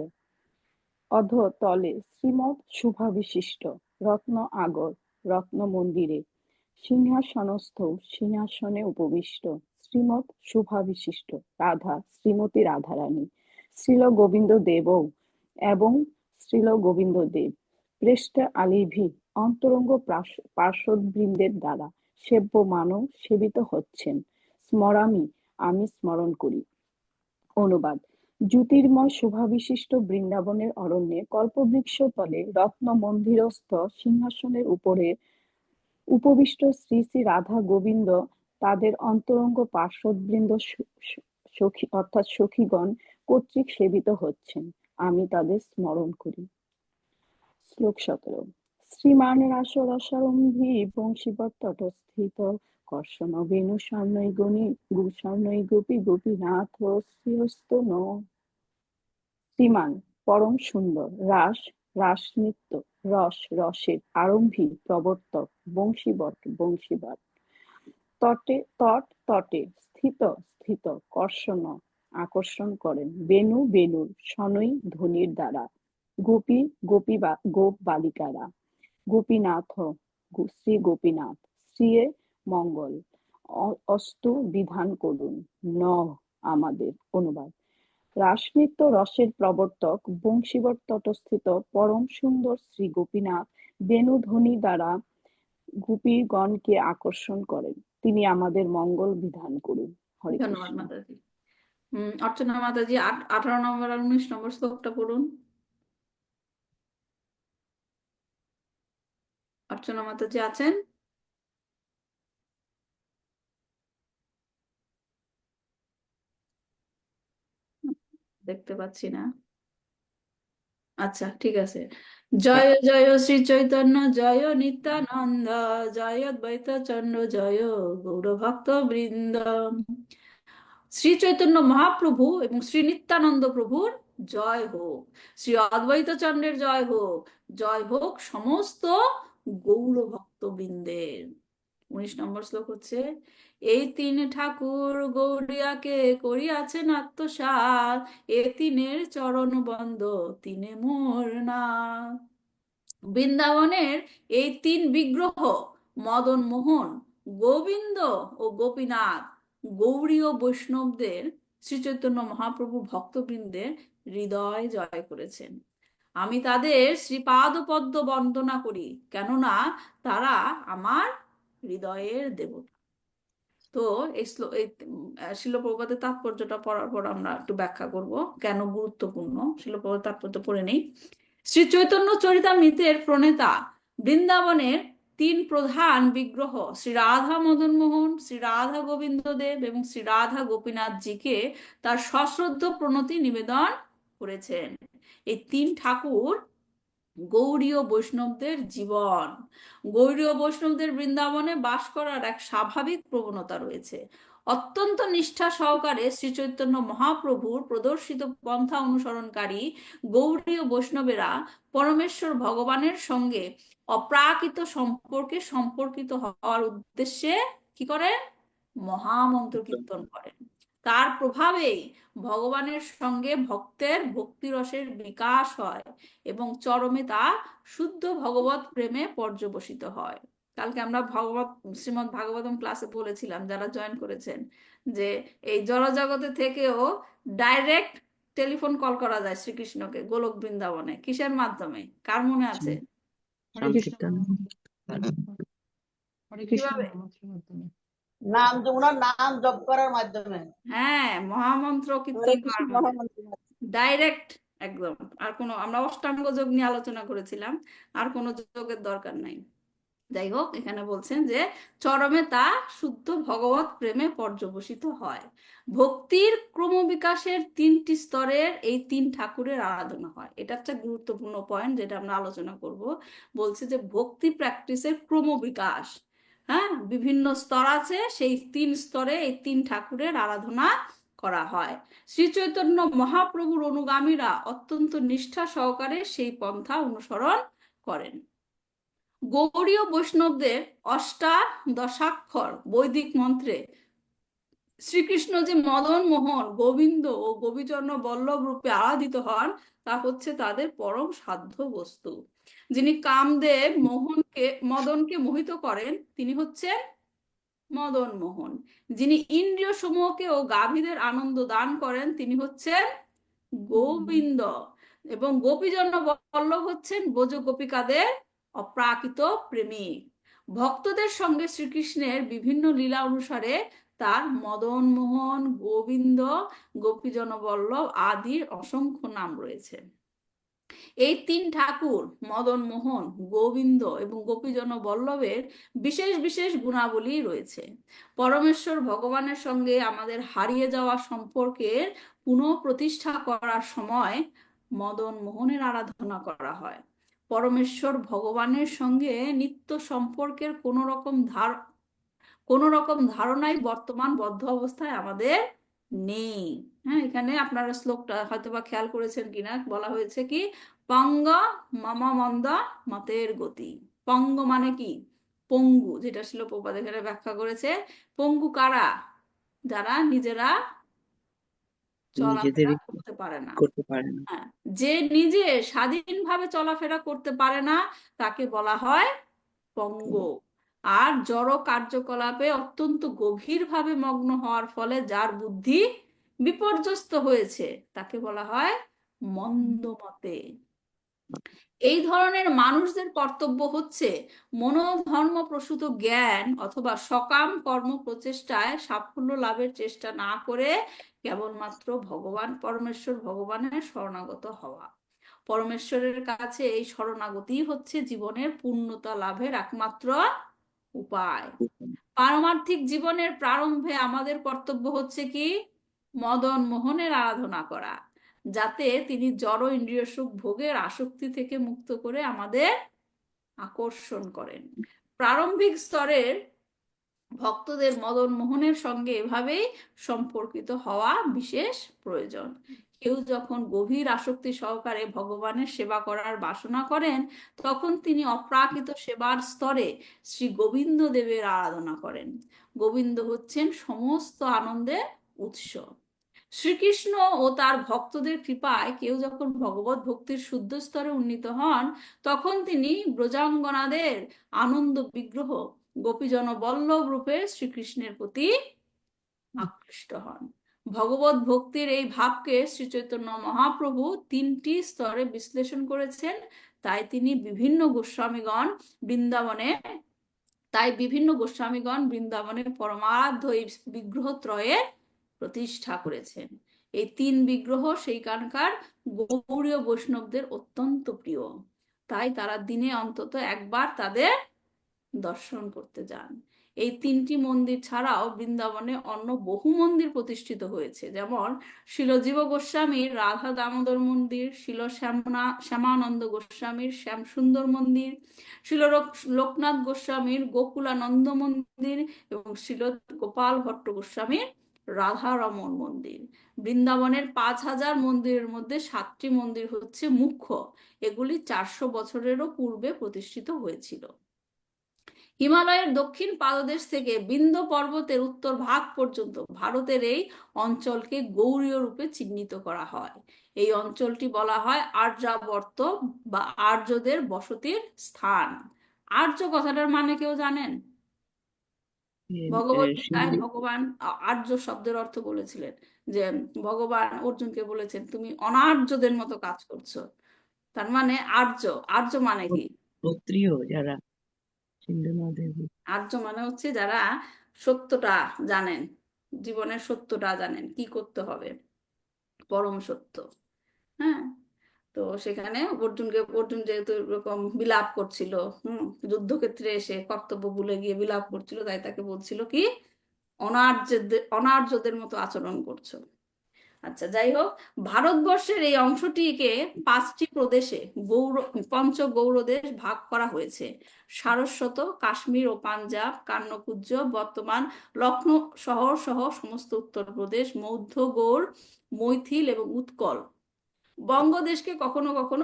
অধতলে শ্রীমৎ শোভা বিশিষ্ট, রত্ন আগর রত্ন মন্দিরে, সিংহাসনস্থ সিংহাসনে উপবিষ্ট, শ্রীমৎ শোভা বিশিষ্ট রাধা শ্রীমতী রাধারানী, শ্রীল গোবিন্দ দেবৌ এবং শ্রীল গোবিন্দ দেব প্রেষ্ঠ আলিভি অন্তরঙ্গ পার্ষদ বৃন্দের দ্বারা সেব্য মানব সেবিত হচ্ছেন। স্মরামি, আমি স্মরণ করি। অনুবাদ: জ্যোতির্ময় শোভাবিশিষ্ট বৃন্দাবনের অরণ্যে কল্পবৃক্ষ তলে রত্ন মন্দিরস্থ সিংহাসনের উপরে উপবিষ্ট শ্রী শ্রী রাধা গোবিন্দ তাদের অন্তরঙ্গ পার্শ্বদবৃন্দ সখী অর্থাৎ সখীগণ কর্তৃক সেবিত হচ্ছেন। আমি তাদের স্মরণ করি। শ্লোক 17। শ্রীমান রাসরসারম্ভী বংশীবৎ তটস্থিত কর্ষণ বেণু স্বর্ণৈ গোপী গোপীনাথ শ্রীহস্ত ন। শ্রীমান পরম সুন্দর, রাস রাস নৃত্য, রস রসের আরম্ভী প্রবর্তক, বংশীবট বংশীবাদ, তটে স্থিত স্থিত, কর্ষণ আকর্ষণ করেন, বেণু বেণুর, শনৈ ধ্বনির দ্বারা, গোপী গোপ বালিকারা, গোপীনাথ শ্রী গোপীনাথ, শ্রীয়ে মঙ্গল, অস্তু বিধান করুন, ন আমাদের। অনুবাদ: রাসনৃত্য রসের প্রবর্তক বংশীবট তটস্থিত পরম সুন্দর শ্রী গোপীনাথ বেণুধ্বনি দ্বারা গোপীগণকে আকর্ষণ করেন, তিনি আমাদের মঙ্গল বিধান করুন। হরে ধন্যবাদ কৃষ্ণ। মাতাজি। অর্চনা মাতাজি 18 নম্বর আর 19 নম্বর শ্লোকটা পড়ুন। অর্চনা মাতাজি আছেন? দেখতে পাচ্ছি না। আচ্ছা, ঠিক আছে। জয় জয় শ্রী চৈতন্য জয় নিত্যানন্দ, জয় অদ্বৈত চন্দ্র জয় গৌরভক্ত বৃন্দ। শ্রী চৈতন্য মহাপ্রভু এবং শ্রী নিত্যানন্দ প্রভুর জয় হোক, শ্রী অদ্বৈত চন্দ্রের জয় হোক, জয় হোক সমস্ত গৌর ভক্তবৃন্দের। 19 নম্বর শ্লোক হচ্ছে: এই তিন ঠাকুর গৌরিয়াকে করিয়াছেন আত্মসাৎ, এ তিনের চরণ বন্দ তিনে মোর নাথ। বৃন্দাবনের এই তিন বিগ্রহ মদন মোহন, গোবিন্দ ও গোপীনাথ গৌড়ীয় বৈষ্ণবদের শ্রী চৈতন্য মহাপ্রভু ভক্তবৃন্দের হৃদয় জয় করেছেন। আমি তাদের শ্রীপাদ পদ্ম বন্দনা করি, কেননা তারা আমার হৃদয়ের দেবতা। তো এই শিল প্রভুপাদের তাৎপর্যটা পড়ার পর আমরা একটু ব্যাখ্যা করব কেন গুরুত্বপূর্ণ। শিল প্রভুপাদের তাৎপর্য পড়ে নেই। শ্রী চৈতন্য চরিতামৃতের প্রণেতা বৃন্দাবনের তিন প্রধান বিগ্রহ শ্রী রাধা মদন মোহন, শ্রী রাধা গোবিন্দ দেব এবং শ্রী রাধা গোপীনাথ জিকে তার সশ্রদ্ধ প্রণতি নিবেদন করেছেন। এই তিন ঠাকুর গৌড়ীয় বৈষ্ণবদের জীবন। গৌড়ীয় বৈষ্ণবদের বৃন্দাবনে বাস করার এক স্বাভাবিক প্রবণতা রয়েছে। অত্যন্ত নিষ্ঠা সহকারে শ্রী চৈতন্য মহাপ্রভুর প্রদর্শিত পন্থা অনুসরণকারী গৌড়ীয় বৈষ্ণবেরা পরমেশ্বর ভগবানের সঙ্গে অপ্রাকৃত সম্পর্কে সম্পর্কিত হওয়ার উদ্দেশ্যে কি করেন? মহামন্ত্র কীর্তন করেন। তার প্রভাবেই ভগবানের সঙ্গে ভক্তের ভক্তিরসের বিকাশ হয় এবং চরমে তা শুদ্ধ ভগবত প্রেমে পর্যবসিত হয়। কালকে আমরা শ্রীমদ্ ভাগবতম ক্লাসে বলেছিলাম, যারা জয়েন করেছেন, যে এই জড়জগতে থেকেও ডাইরেক্ট টেলিফোন কল করা যায় শ্রীকৃষ্ণকে গোলক বৃন্দাবনে। কিসের মাধ্যমে? কার মনে আছে? হরে কৃষ্ণ। সংকীর্তন। হরে কৃষ্ণ কিভাবে? মহামন্ত্রের মাধ্যমে। ওনার নাম জপ করার মাধ্যমে। হ্যাঁ, মহামন্ত্র কীর্তন করার মাধ্যমে ডাইরেক্ট একদম। আর কোনো, আমরা অষ্টাঙ্গ যোগ নিয়ে আলোচনা করেছিলাম, আর কোনো যোগের দরকার নাই। যাই হোক, এখানে বলছেন যে চরমে তা শুদ্ধ ভগবত প্রেমে পর্যবসিত হয়। ভক্তির ক্রমবিকাশের তিনটি স্তরের এই তিন ঠাকুরের আরাধনা হয়। এটা একটা গুরুত্বপূর্ণ পয়েন্ট, যেটা আমরা আলোচনা করব। বলছে যে ভক্তি প্র্যাকটিসের ক্রমবিকাশ, হ্যাঁ, বিভিন্ন স্তর আছে, সেই তিন স্তরে এই তিন ঠাকুরের আরাধনা করা হয়। শ্রী চৈতন্য মহাপ্রভুর অনুগামীরা অত্যন্ত নিষ্ঠা সহকারে সেই পন্থা অনুসরণ করেন। গৌড়ীয় বৈষ্ণবদের অষ্টাদশাক্ষর বৈদিক মন্ত্রে শ্রীকৃষ্ণ যে মদন মোহন, গোবিন্দ ও গোপীচরণ বল্লভ রূপে আরাধিত হন, তা হচ্ছে তাদের পরম সাধ্য বস্তু। যিনি কামদেব মদনকে মোহিত করেন, তিনি হচ্ছেন মদন মোহন। যিনি ইন্দ্রিয় সমূহকে ও গাভীদের আনন্দ দান করেন, তিনি হচ্ছেন গোবিন্দ। এবং গোপীজন বল্লভ হচ্ছেন ব্রজ গোপিকাদের অপ্রাকৃত প্রেমিক। ভক্তদের সঙ্গে শ্রীকৃষ্ণের বিভিন্ন লীলা অনুসারে তার মদন মোহন, গোবিন্দ, গোপীজন বল্লভ আদি অসংখ্য নাম রয়েছে। এই তিন ঠাকুর মদন মোহন, গোবিন্দ এবং গোপীজন বল্লভের বিশেষ বিশেষ গুণাবলী রয়েছে। পরমেশ্বর ভগবানের সঙ্গে আমাদের হারিয়ে যাওয়া সম্পর্কের পুনঃপ্রতিষ্ঠা করার সময় মদন মোহনের আরাধনা করা হয়। পরমেশ্বর ভগবানের সঙ্গে নিত্য সম্পর্কের কোনো রকম ধারণাই বর্তমান বদ্ধ অবস্থায় আমাদের নেই। হ্যাঁ, এখানে আপনারা শ্লোকটা হয়তোবা খেয়াল করেছেন কিনা, বলা হয়েছে কি পঙ্গ মম মন্দা মতের গতি। পঙ্গ মানে কি? পঙ্গু, যেটা ছিল প্রপাত এখানে ব্যাখ্যা করেছে। পঙ্গু কারা? যারা নিজেরা নিজেদের চলাফেরা করতে পারে না। করতে পারে না। হ্যাঁ, যে নিজে স্বাধীনভাবে চলাফেরা করতে পারে না তাকে বলা হয় পঙ্গ। আর জড় কার্যকলাপে অত্যন্ত গভীরভাবে মগ্ন হওয়ার ফলে যার বুদ্ধি বিপর্যস্ত হয়েছে তাকে বলা হয় মন্দমতে। এই ধরনের মানুষদের কর্তব্য হচ্ছে মনোধর্ম প্রসূত জ্ঞান অথবা সকাম কর্ম প্রচেষ্টায় সাফল্য লাভের চেষ্টা না করে কেবলমাত্র পরমেশ্বর ভগবানের শরণাগত হওয়া। পরমেশ্বরের কাছে এই শরণাগতি হচ্ছে জীবনের পূর্ণতা লাভের একমাত্র উপায়। পারমার্থিক জীবনের প্রারম্ভে আমাদের কর্তব্য হচ্ছে কি? মদন মোহনের আরাধনা করা, যাতে তিনি জড় ইন্দ্রিয় সুখ ভোগের আসক্তি থেকে মুক্ত করে আমাদের আকর্ষণ করেন। প্রারম্ভিক স্তরের ভক্তদের মদন মোহনের সঙ্গে এভাবেই সম্পর্কিত হওয়া বিশেষ প্রয়োজন। কেউ যখন গভীর আসক্তি সহকারে ভগবানের সেবা করার বাসনা করেন তখন তিনি অপ্রাকৃত সেবার স্তরে শ্রী গোবিন্দ দেবের আরাধনা করেন। গোবিন্দ হচ্ছেন সমস্ত আনন্দের উৎস। শ্রীকৃষ্ণ ও তার ভক্তদের কৃপায় কেউ যখন ভগবত ভক্তির শুদ্ধ স্তরে উন্নীত হন তখন তিনি ব্রজাঙ্গনাদের আনন্দ বিগ্রহ গোপীজন বল্লভ রূপে শ্রীকৃষ্ণের প্রতি আকৃষ্ট হন। ভগবত ভক্তির এই ভাবকে শ্রী চৈতন্য মহাপ্রভু তিনটি স্তরে বিশ্লেষণ করেছেন। তাই বিভিন্ন গোস্বামীগণ পরমারাধ্য এই বিগ্রহ ত্রয়ের প্রতিষ্ঠা করেছেন। এই তিন বিগ্রহ সেইখানকার গৌড়ীয় বৈষ্ণবদের অত্যন্ত প্রিয়, তাই তারা দিনে অন্তত একবার তাদের দর্শন করতে যান। এই তিনটি মন্দির ছাড়াও বৃন্দাবনে অন্য বহু মন্দির প্রতিষ্ঠিত হয়েছে, যেমন শিল জীব গোস্বামীর রাধা দামোদর মন্দির, শিল শ্যামানন্দ গোস্বামীর শ্যাম সুন্দর মন্দির, শিল লোকনাথ গোস্বামীর গোকুলানন্দ মন্দির এবং শিল গোপাল ভট্ট গোস্বামীর রাধারমণ মন্দির। বৃন্দাবনের 5000 মন্দিরের মধ্যে 7টি মন্দির হচ্ছে মুখ্য। এগুলি 400 বছরেরও পূর্বে প্রতিষ্ঠিত হয়েছিল। হিমালয়ের দক্ষিণ পাদদেশ থেকে বিন্ধ্য পর্বতের উত্তর ভাগ পর্যন্ত ভারতের এই অঞ্চলকে গৌড়ীয় রূপে চিহ্নিত করা হয়। এই অঞ্চলটি বলা হয় আর্যাবর্ত বা আর্যদের বসতির স্থান। আর্য কথাটার মানে কেউ জানেন? ভগবত গীতায় ভগবান আর্য শব্দের অর্থ বলেছিলেন, যে ভগবান অর্জুনকে বলেছেন তুমি অনার্যদের মতো কাজ করছো। তার মানে আর্য মানে কি? ক্ষত্রিয় যারা সিন্ধু নদের আর্য মানে হচ্ছে যারা সত্যটা জানেন, জীবনের সত্যটা জানেন, কি করতে হবে, পরম সত্য। হ্যাঁ, তো সেখানে অর্জুন যেহেতু এরকম বিলাপ করছিল, যুদ্ধক্ষেত্রে এসে কর্তব্য ভুলে গিয়ে বিলাপ করছিল, তাই তাকে বলছিল কি অনার্যদের মতো আচরণ করছো। আচ্ছা, যাই হোক, ভারতবর্ষের এই অংশটিকে 5টি প্রদেশে পঞ্চ গৌড়দেশ ভাগ করা হয়েছে। সারস্বত, কাশ্মীর ও পাঞ্জাব, কান্নকুব্জ, বর্তমান লখনৌ শহর সহ সমস্ত উত্তরপ্রদেশ, মধ্য গৌড়, মৈথিল এবং উৎকল। বঙ্গদেশকে কখনো কখনো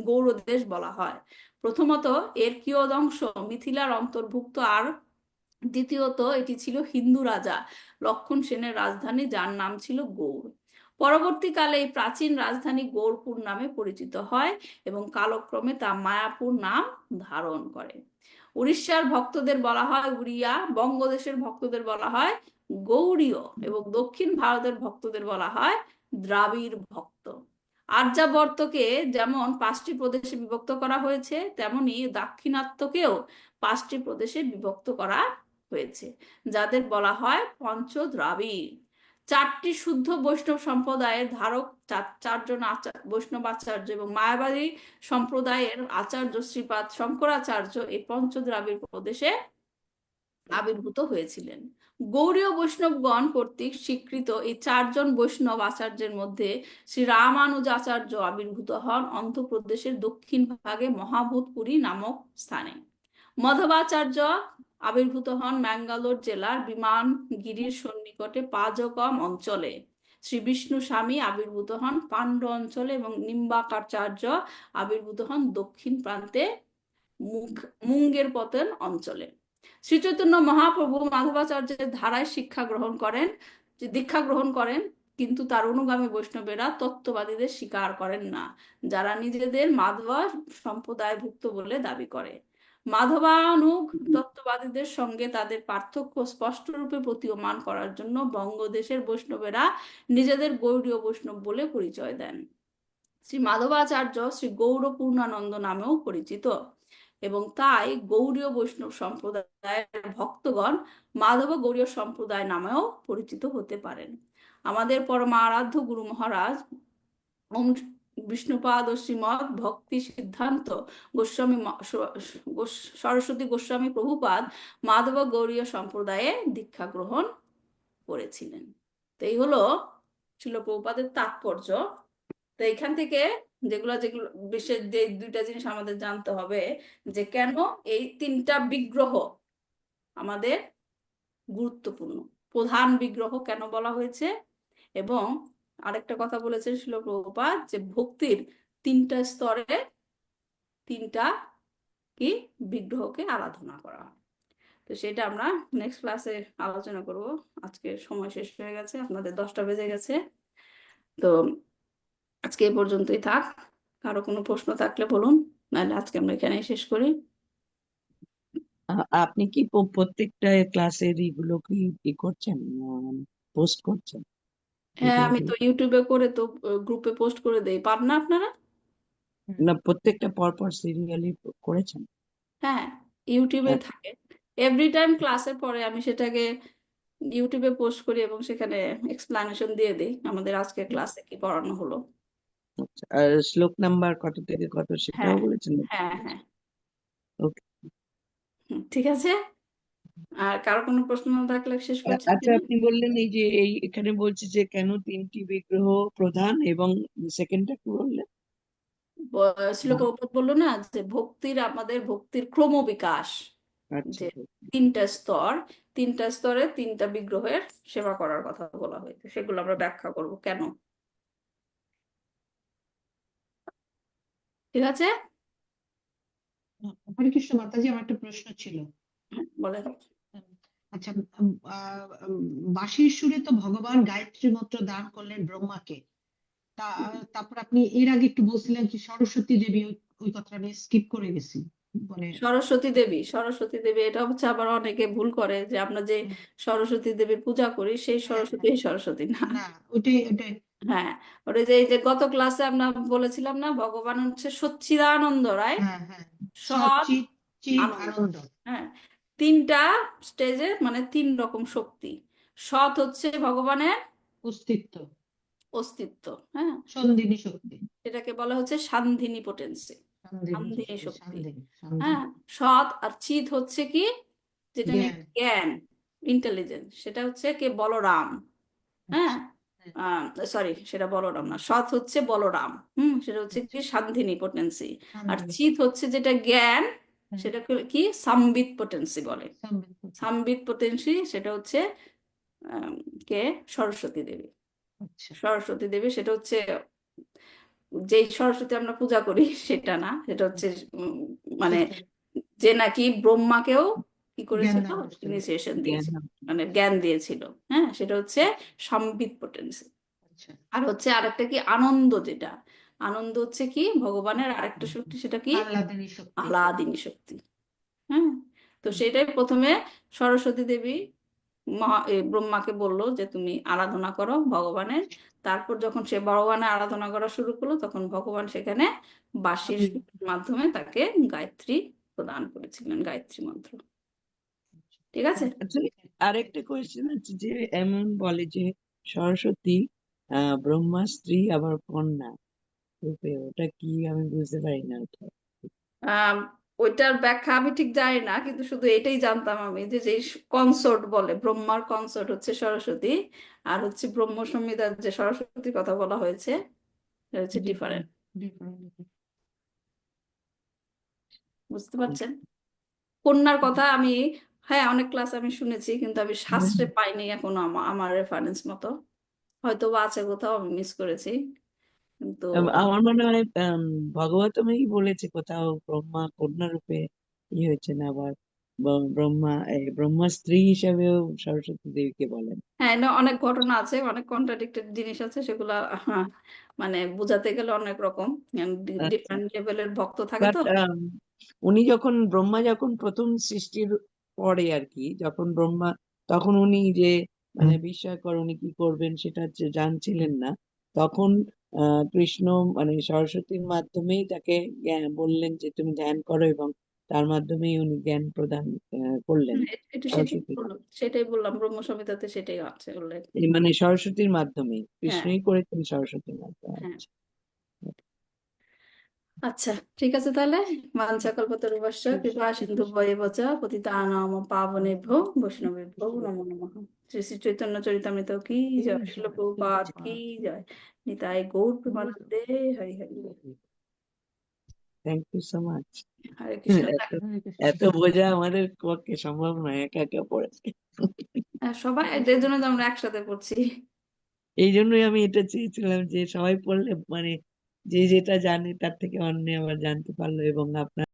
গৌড়দেশ বলা হয়। প্রথমত এর কিয়দ অংশ মিথিলার অন্তর্ভুক্ত, আর দ্বিতীয়ত এটি ছিল হিন্দু রাজা লক্ষণ সেনের রাজধানী, যার নাম ছিল গৌড়। পরবর্তীকালে এই প্রাচীন রাজধানী গৌড়পুর নামে পরিচিত হয় এবং কালক্রমে তা মায়াপুর নাম ধারণ করে। উড়িষ্যার ভক্তদের বলা হয় উড়িয়া, বঙ্গদেশের ভক্তদের বলা হয় গৌড়ীয় এবং দক্ষিণ ভারতের ভক্তদের বলা হয় দ্রাবিড় ভক্ত। আর্যাবর্তকে যেমন 5টি প্রদেশে বিভক্ত করা হয়েছে, তেমনি দাক্ষিণাত্যকেও 5টি প্রদেশে বিভক্ত করা হয়েছে, যাদের বলা হয় পঞ্চদ্রাবিড়। চারটি শুদ্ধ বৈষ্ণব সম্প্রদায়ের ধারক চারজন বৈষ্ণব আচার্য এবং মায়াবাদী সম্প্রদায়ের আচার্য শ্রীপাদ শঙ্করাচার্য এই পঞ্চদ্রাবিড় প্রদেশে আবির্ভূত হয়েছিলেন। গৌড়ীয় বৈষ্ণবগণ কর্তৃক স্বীকৃত এই চারজন বৈষ্ণব আচার্যের মধ্যে শ্রী রামানুজাচার্য আবির্ভূত হন অন্ধ্রপ্রদেশের দক্ষিণ ভাগে মহাভূতপুরী নামক স্থানে। মাধবাচার্য আবির্ভূত হন ম্যাঙ্গালোর জেলার বিমানগিরির সন্নিকটে পাজকম অঞ্চলে। শ্রী বিষ্ণু স্বামী আবির্ভূত হন পাণ্ড্য অঞ্চলে এবং নিম্বাকাচার্য আবির্ভূত হন দক্ষিণ প্রান্তে মুঙ্গের পতন অঞ্চলে। শ্রী চৈতন্য মহাপ্রভু মাধবাচার্যের ধারায় দীক্ষা গ্রহণ করেন, কিন্তু তার অনুগামী বৈষ্ণবেরা তত্ত্ববাদীদের স্বীকার করেন না, যারা নিজেদের মাধবা সম্প্রদায়ভুক্ত বলে দাবি করে। মাধবানুগ তত্ত্ববাদীদের সঙ্গে তাদের পার্থক্য স্পষ্টরূপে প্রতীয়মান করার জন্য বঙ্গদেশের বৈষ্ণবেরা নিজেদের গৌড়ীয় বৈষ্ণব বলে পরিচয় দেন। শ্রী মাধবাচার্য শ্রী গৌর পূর্ণানন্দ নামেও পরিচিত, এবং তাই গৌড়ীয় বৈষ্ণব সম্প্রদায়ের ভক্তগণ মাধব গৌড়ীয় সম্প্রদায় নামেও পরিচিত হতে পারেন। আমাদের পরম আরাধ্য গুরু মহারাজ ওম বিষ্ণুপাদ ও শ্রীমৎ ভক্তি সিদ্ধান্ত গোস্বামী সরস্বতী গোস্বামী প্রভুপাদ মাধব গৌড়ীয় সম্প্রদায়ে দীক্ষা গ্রহণ করেছিলেন। তো এই হলো ছিল প্রভুপাদের তাৎপর্য। তো এখান থেকে যেগুলো বিশেষ যে দুইটা জিনিস আমাদের জানতে হবে, যে কেন এই তিনটা বিগ্রহ আমাদের গুরুত্বপূর্ণ, প্রধান বিগ্রহ কেন বলা হয়েছে, এবং আরেকটা কথা বলেছেন শিল প্রভুপাদ যে ভক্তির তিনটা স্তরে তিনটা কি বিগ্রহকে আরাধনা করা হয়। তো সেটা আমরা নেক্সট ক্লাসে আলোচনা করব। আজকে সময় শেষ হয়ে গেছে, আপনাদের 10টা বেজে গেছে। তো আজকে এই পর্যন্তই থাক। কারো কোনো প্রশ্ন থাকলে বলুন, নাহলে আজকে আমরা এখানেই শেষ করি। আপনি কি প্রত্যেকটা ক্লাসের এগুলো কি করছেন, পোস্ট করছেন? হ্যাঁ, আমি তো ইউটিউবে করে তো গ্রুপে পোস্ট করে দেই, পান না আপনারা? না, প্রত্যেকটা পরপর সিরিয়ালি করেছেন? হ্যাঁ, ইউটিউবে হ্যাঁ। থাকে। এভরি টাইম ক্লাসের পরে আমি সেটাকে ইউটিউবে পোস্ট করি এবং সেখানে এক্সপ্লানেশন দিয়ে দিই আমাদের আজকে ক্লাসে কি পড়ানো হলো। আচ্ছা, আর শ্লোক নাম্বার কত থেকে কত সেটাও হ্যাঁ বলেছেন? হ্যাঁ হ্যাঁ, ওকে। ঠিক আছে। আর কারো কোনো প্রশ্ন থাকলে শেষ করছি। আচ্ছা, আপনি বললেন এই যে এখানে বলছে যে কেন তিনটি বিগ্রহ প্রধান, এবং সেকেন্ডটা কি বললেন? শিল প্রভুপাদ বললো না যে আমাদের ভক্তির ক্রমবিকাশ, আচ্ছা, যে তিনটা স্তরে তিনটা বিগ্রহের সেবা করার কথা বলা হয়েছে, সেগুলো আমরা ব্যাখ্যা করব কেন। ঠিক আছে, হরে কৃষ্ণ মাতাজি, আমার একটা প্রশ্ন ছিল। বলেন। আচ্ছা, বাঁশির সুরে তো ভগবান গায়ত্রী মন্ত্র দান করলেন ব্রহ্মাকে। তারপর আপনি এর আগে একটু বলছিলেন যে সরস্বতী দেবী, ওই কথাটা আমি স্কিপ করে গেছি। মানে সরস্বতী দেবী এটা হচ্ছে আবার অনেকে ভুল করে যে আমরা যে সরস্বতী দেবীর পূজা করি সেই সরস্বতী না। না, ওটাই হ্যাঁ, ওটা যে এই যে গত ক্লাসে আমরা বলেছিলাম না, ভগবান হচ্ছে সচ্চিদানন্দ রায়, হ্যাঁ হ্যাঁ, সৎ চিৎ আনন্দ। আনন্দ। হ্যাঁ, তিনটা স্টেজে মানে তিন রকম শক্তি। সৎ হচ্ছে ভগবানের অস্তিত্ব, হ্যাঁ, সন্ধিনী শক্তি, এটাকে বলা হচ্ছে সান্ধিনী পোটেন্সি, সান্ধিনী শক্তি। সন্ধিনী। হ্যাঁ, সৎ আর চিৎ হচ্ছে কি, যেটা নিয়ে জ্ঞান। জ্ঞান, ইন্টেলিজেন্স, সেটা হচ্ছে কে বলরাম। হ্যাঁ, সরি, সেটা বলরাম না, সৎ হচ্ছে বলরাম। সেটা হচ্ছে কি সান্ধিনী পোটেন্সি। আর চিৎ হচ্ছে যেটা জ্ঞান, সেটা কি সাম্বিত পোটেন্সি বলে। সাম্বিত পোটেন্সি সেটা হচ্ছে কে সরস্বতী দেবী। সরস্বতী দেবী সেটা হচ্ছে যেই সরস্বতী আমরা পূজা করি সেটা না, সেটা হচ্ছে মানে যে নাকি ব্রহ্মাকেও কি করেছিল, ইনিশিয়েশন দিয়েছিল, মানে জ্ঞান দিয়েছিল। হ্যাঁ, সেটা হচ্ছে সাম্বিত পোটেন্সি। আর হচ্ছে আরেকটা কি আনন্দ, যেটা আনন্দ হচ্ছে কি ভগবানের আরেকটা শক্তি, সেটা কি আহ্লাদিনী শক্তি। হ্যাঁ, তো সেটাই প্রথমে সরস্বতী দেবী ব্রহ্মাকে বললো যে তুমি আরাধনা করো ভগবানের। তারপর যখন সে ভগবানের আরাধনা করা শুরু করলো, তখন ভগবান সেখানে বাঁশির মাধ্যমে তাকে গায়ত্রী প্রদান করেছিলেন, গায়ত্রী মন্ত্র। ঠিক আছে? আচ্ছা, আরেকটা কোয়েশ্চেন আছে যে এমন বলে যে সরস্বতী ব্রহ্মা স্ত্রী আবার কন্যা রূপে, ওটা কি আমি বুঝতে পারি না ওটা। আহ ওইটার ব্যাখ্যা আমি ঠিক জানি না, কিন্তু শুধু এটাই জানতাম আমি যে যে কনসোর্ট বলে, ব্রহ্মার কনসোর্ট হচ্ছে সরস্বতী, আর হচ্ছে ব্রহ্ম সংহিতার যে সরস্বতীর কথা বলা হয়েছে এটা হচ্ছে ডিফারেন্ট। ডিফারেন্ট। বুঝতে পারছেন? কন্যার কথা আমি, হ্যাঁ, অনেক ক্লাস আমি শুনেছি, কিন্তু আমি শাস্ত্রে পাইনি এখনো আমার রেফারেন্স মতো। হয়তো বা আছে কোথাও, আমি মিস করেছি, কিন্তু আমার মনে হয় ভগবতমেই বলেছে কোথাও ব্রহ্মা কন্যা রূপে হয়েছেন, আবার ব্রহ্মা স্ত্রী হিসাবেও সরস্বতী দেবীকে বলেন। হ্যাঁ, না, অনেক ঘটনা আছে, অনেক কন্ট্রাডিক্টেড জিনিস আছে, সেগুলা মানে বোঝাতে গেলে অনেক রকম আচ্ছা, ডিফারেন্ট লেভেলের ভক্ত থাকে বাট তো। উনি যখন ব্রহ্মা যখন প্রথম সৃষ্টির পরে আর কি, যখন ব্রহ্মা, তখন উনি যে মানে বিস্ময়কর উনি কি করবেন সেটা হচ্ছে জানছিলেন না। তখন কৃষ্ণ মানে সরস্বতীর মাধ্যমেই তাকে বললেন যে তুমি ধ্যান করো, এবং তার মাধ্যমেই উনি জ্ঞান প্রদান করলেন এটা সেটাই সরস্বতী। বললাম, সেটাই বললাম, ব্রহ্ম সংহিতাতে সেটাই আছে উল্লেখ। এই মানে সরস্বতীর মাধ্যমে হ্যাঁ, কৃষ্ণই করেছেন সরস্বতীর মাধ্যমে। হ্যাঁ। আচ্ছা। আচ্ছা, ঠিক আছে তাহলে। বাঞ্ছাকল্পতরুভ্যশ্চ কৃপা সিন্ধু ভয়েবচ পতিতানাং পাবনেভ্যো বৈষ্ণবেভ্যো নমো নমঃ। শ্রী শ্রী চৈতন্য চরিতামৃত কি জয়, শ্রীল প্রভুপাদ কি জয়, নিতাই গৌর প্রেমানন্দে, Hari Hari. Thank you so much. Hare Krishna. এত বোঝা আমাদের পক্ষে সম্ভব নয় একা একা পড়ে। সবাই এদের জন্য তো আমরা একসাথে পড়ছি। এই জন্যই আমি এটা চেয়েছিলাম যে সবাই পড়লে মানে যে যেটা জানে তার থেকে অন্য আবার জানতে পারলো, এবং আপনার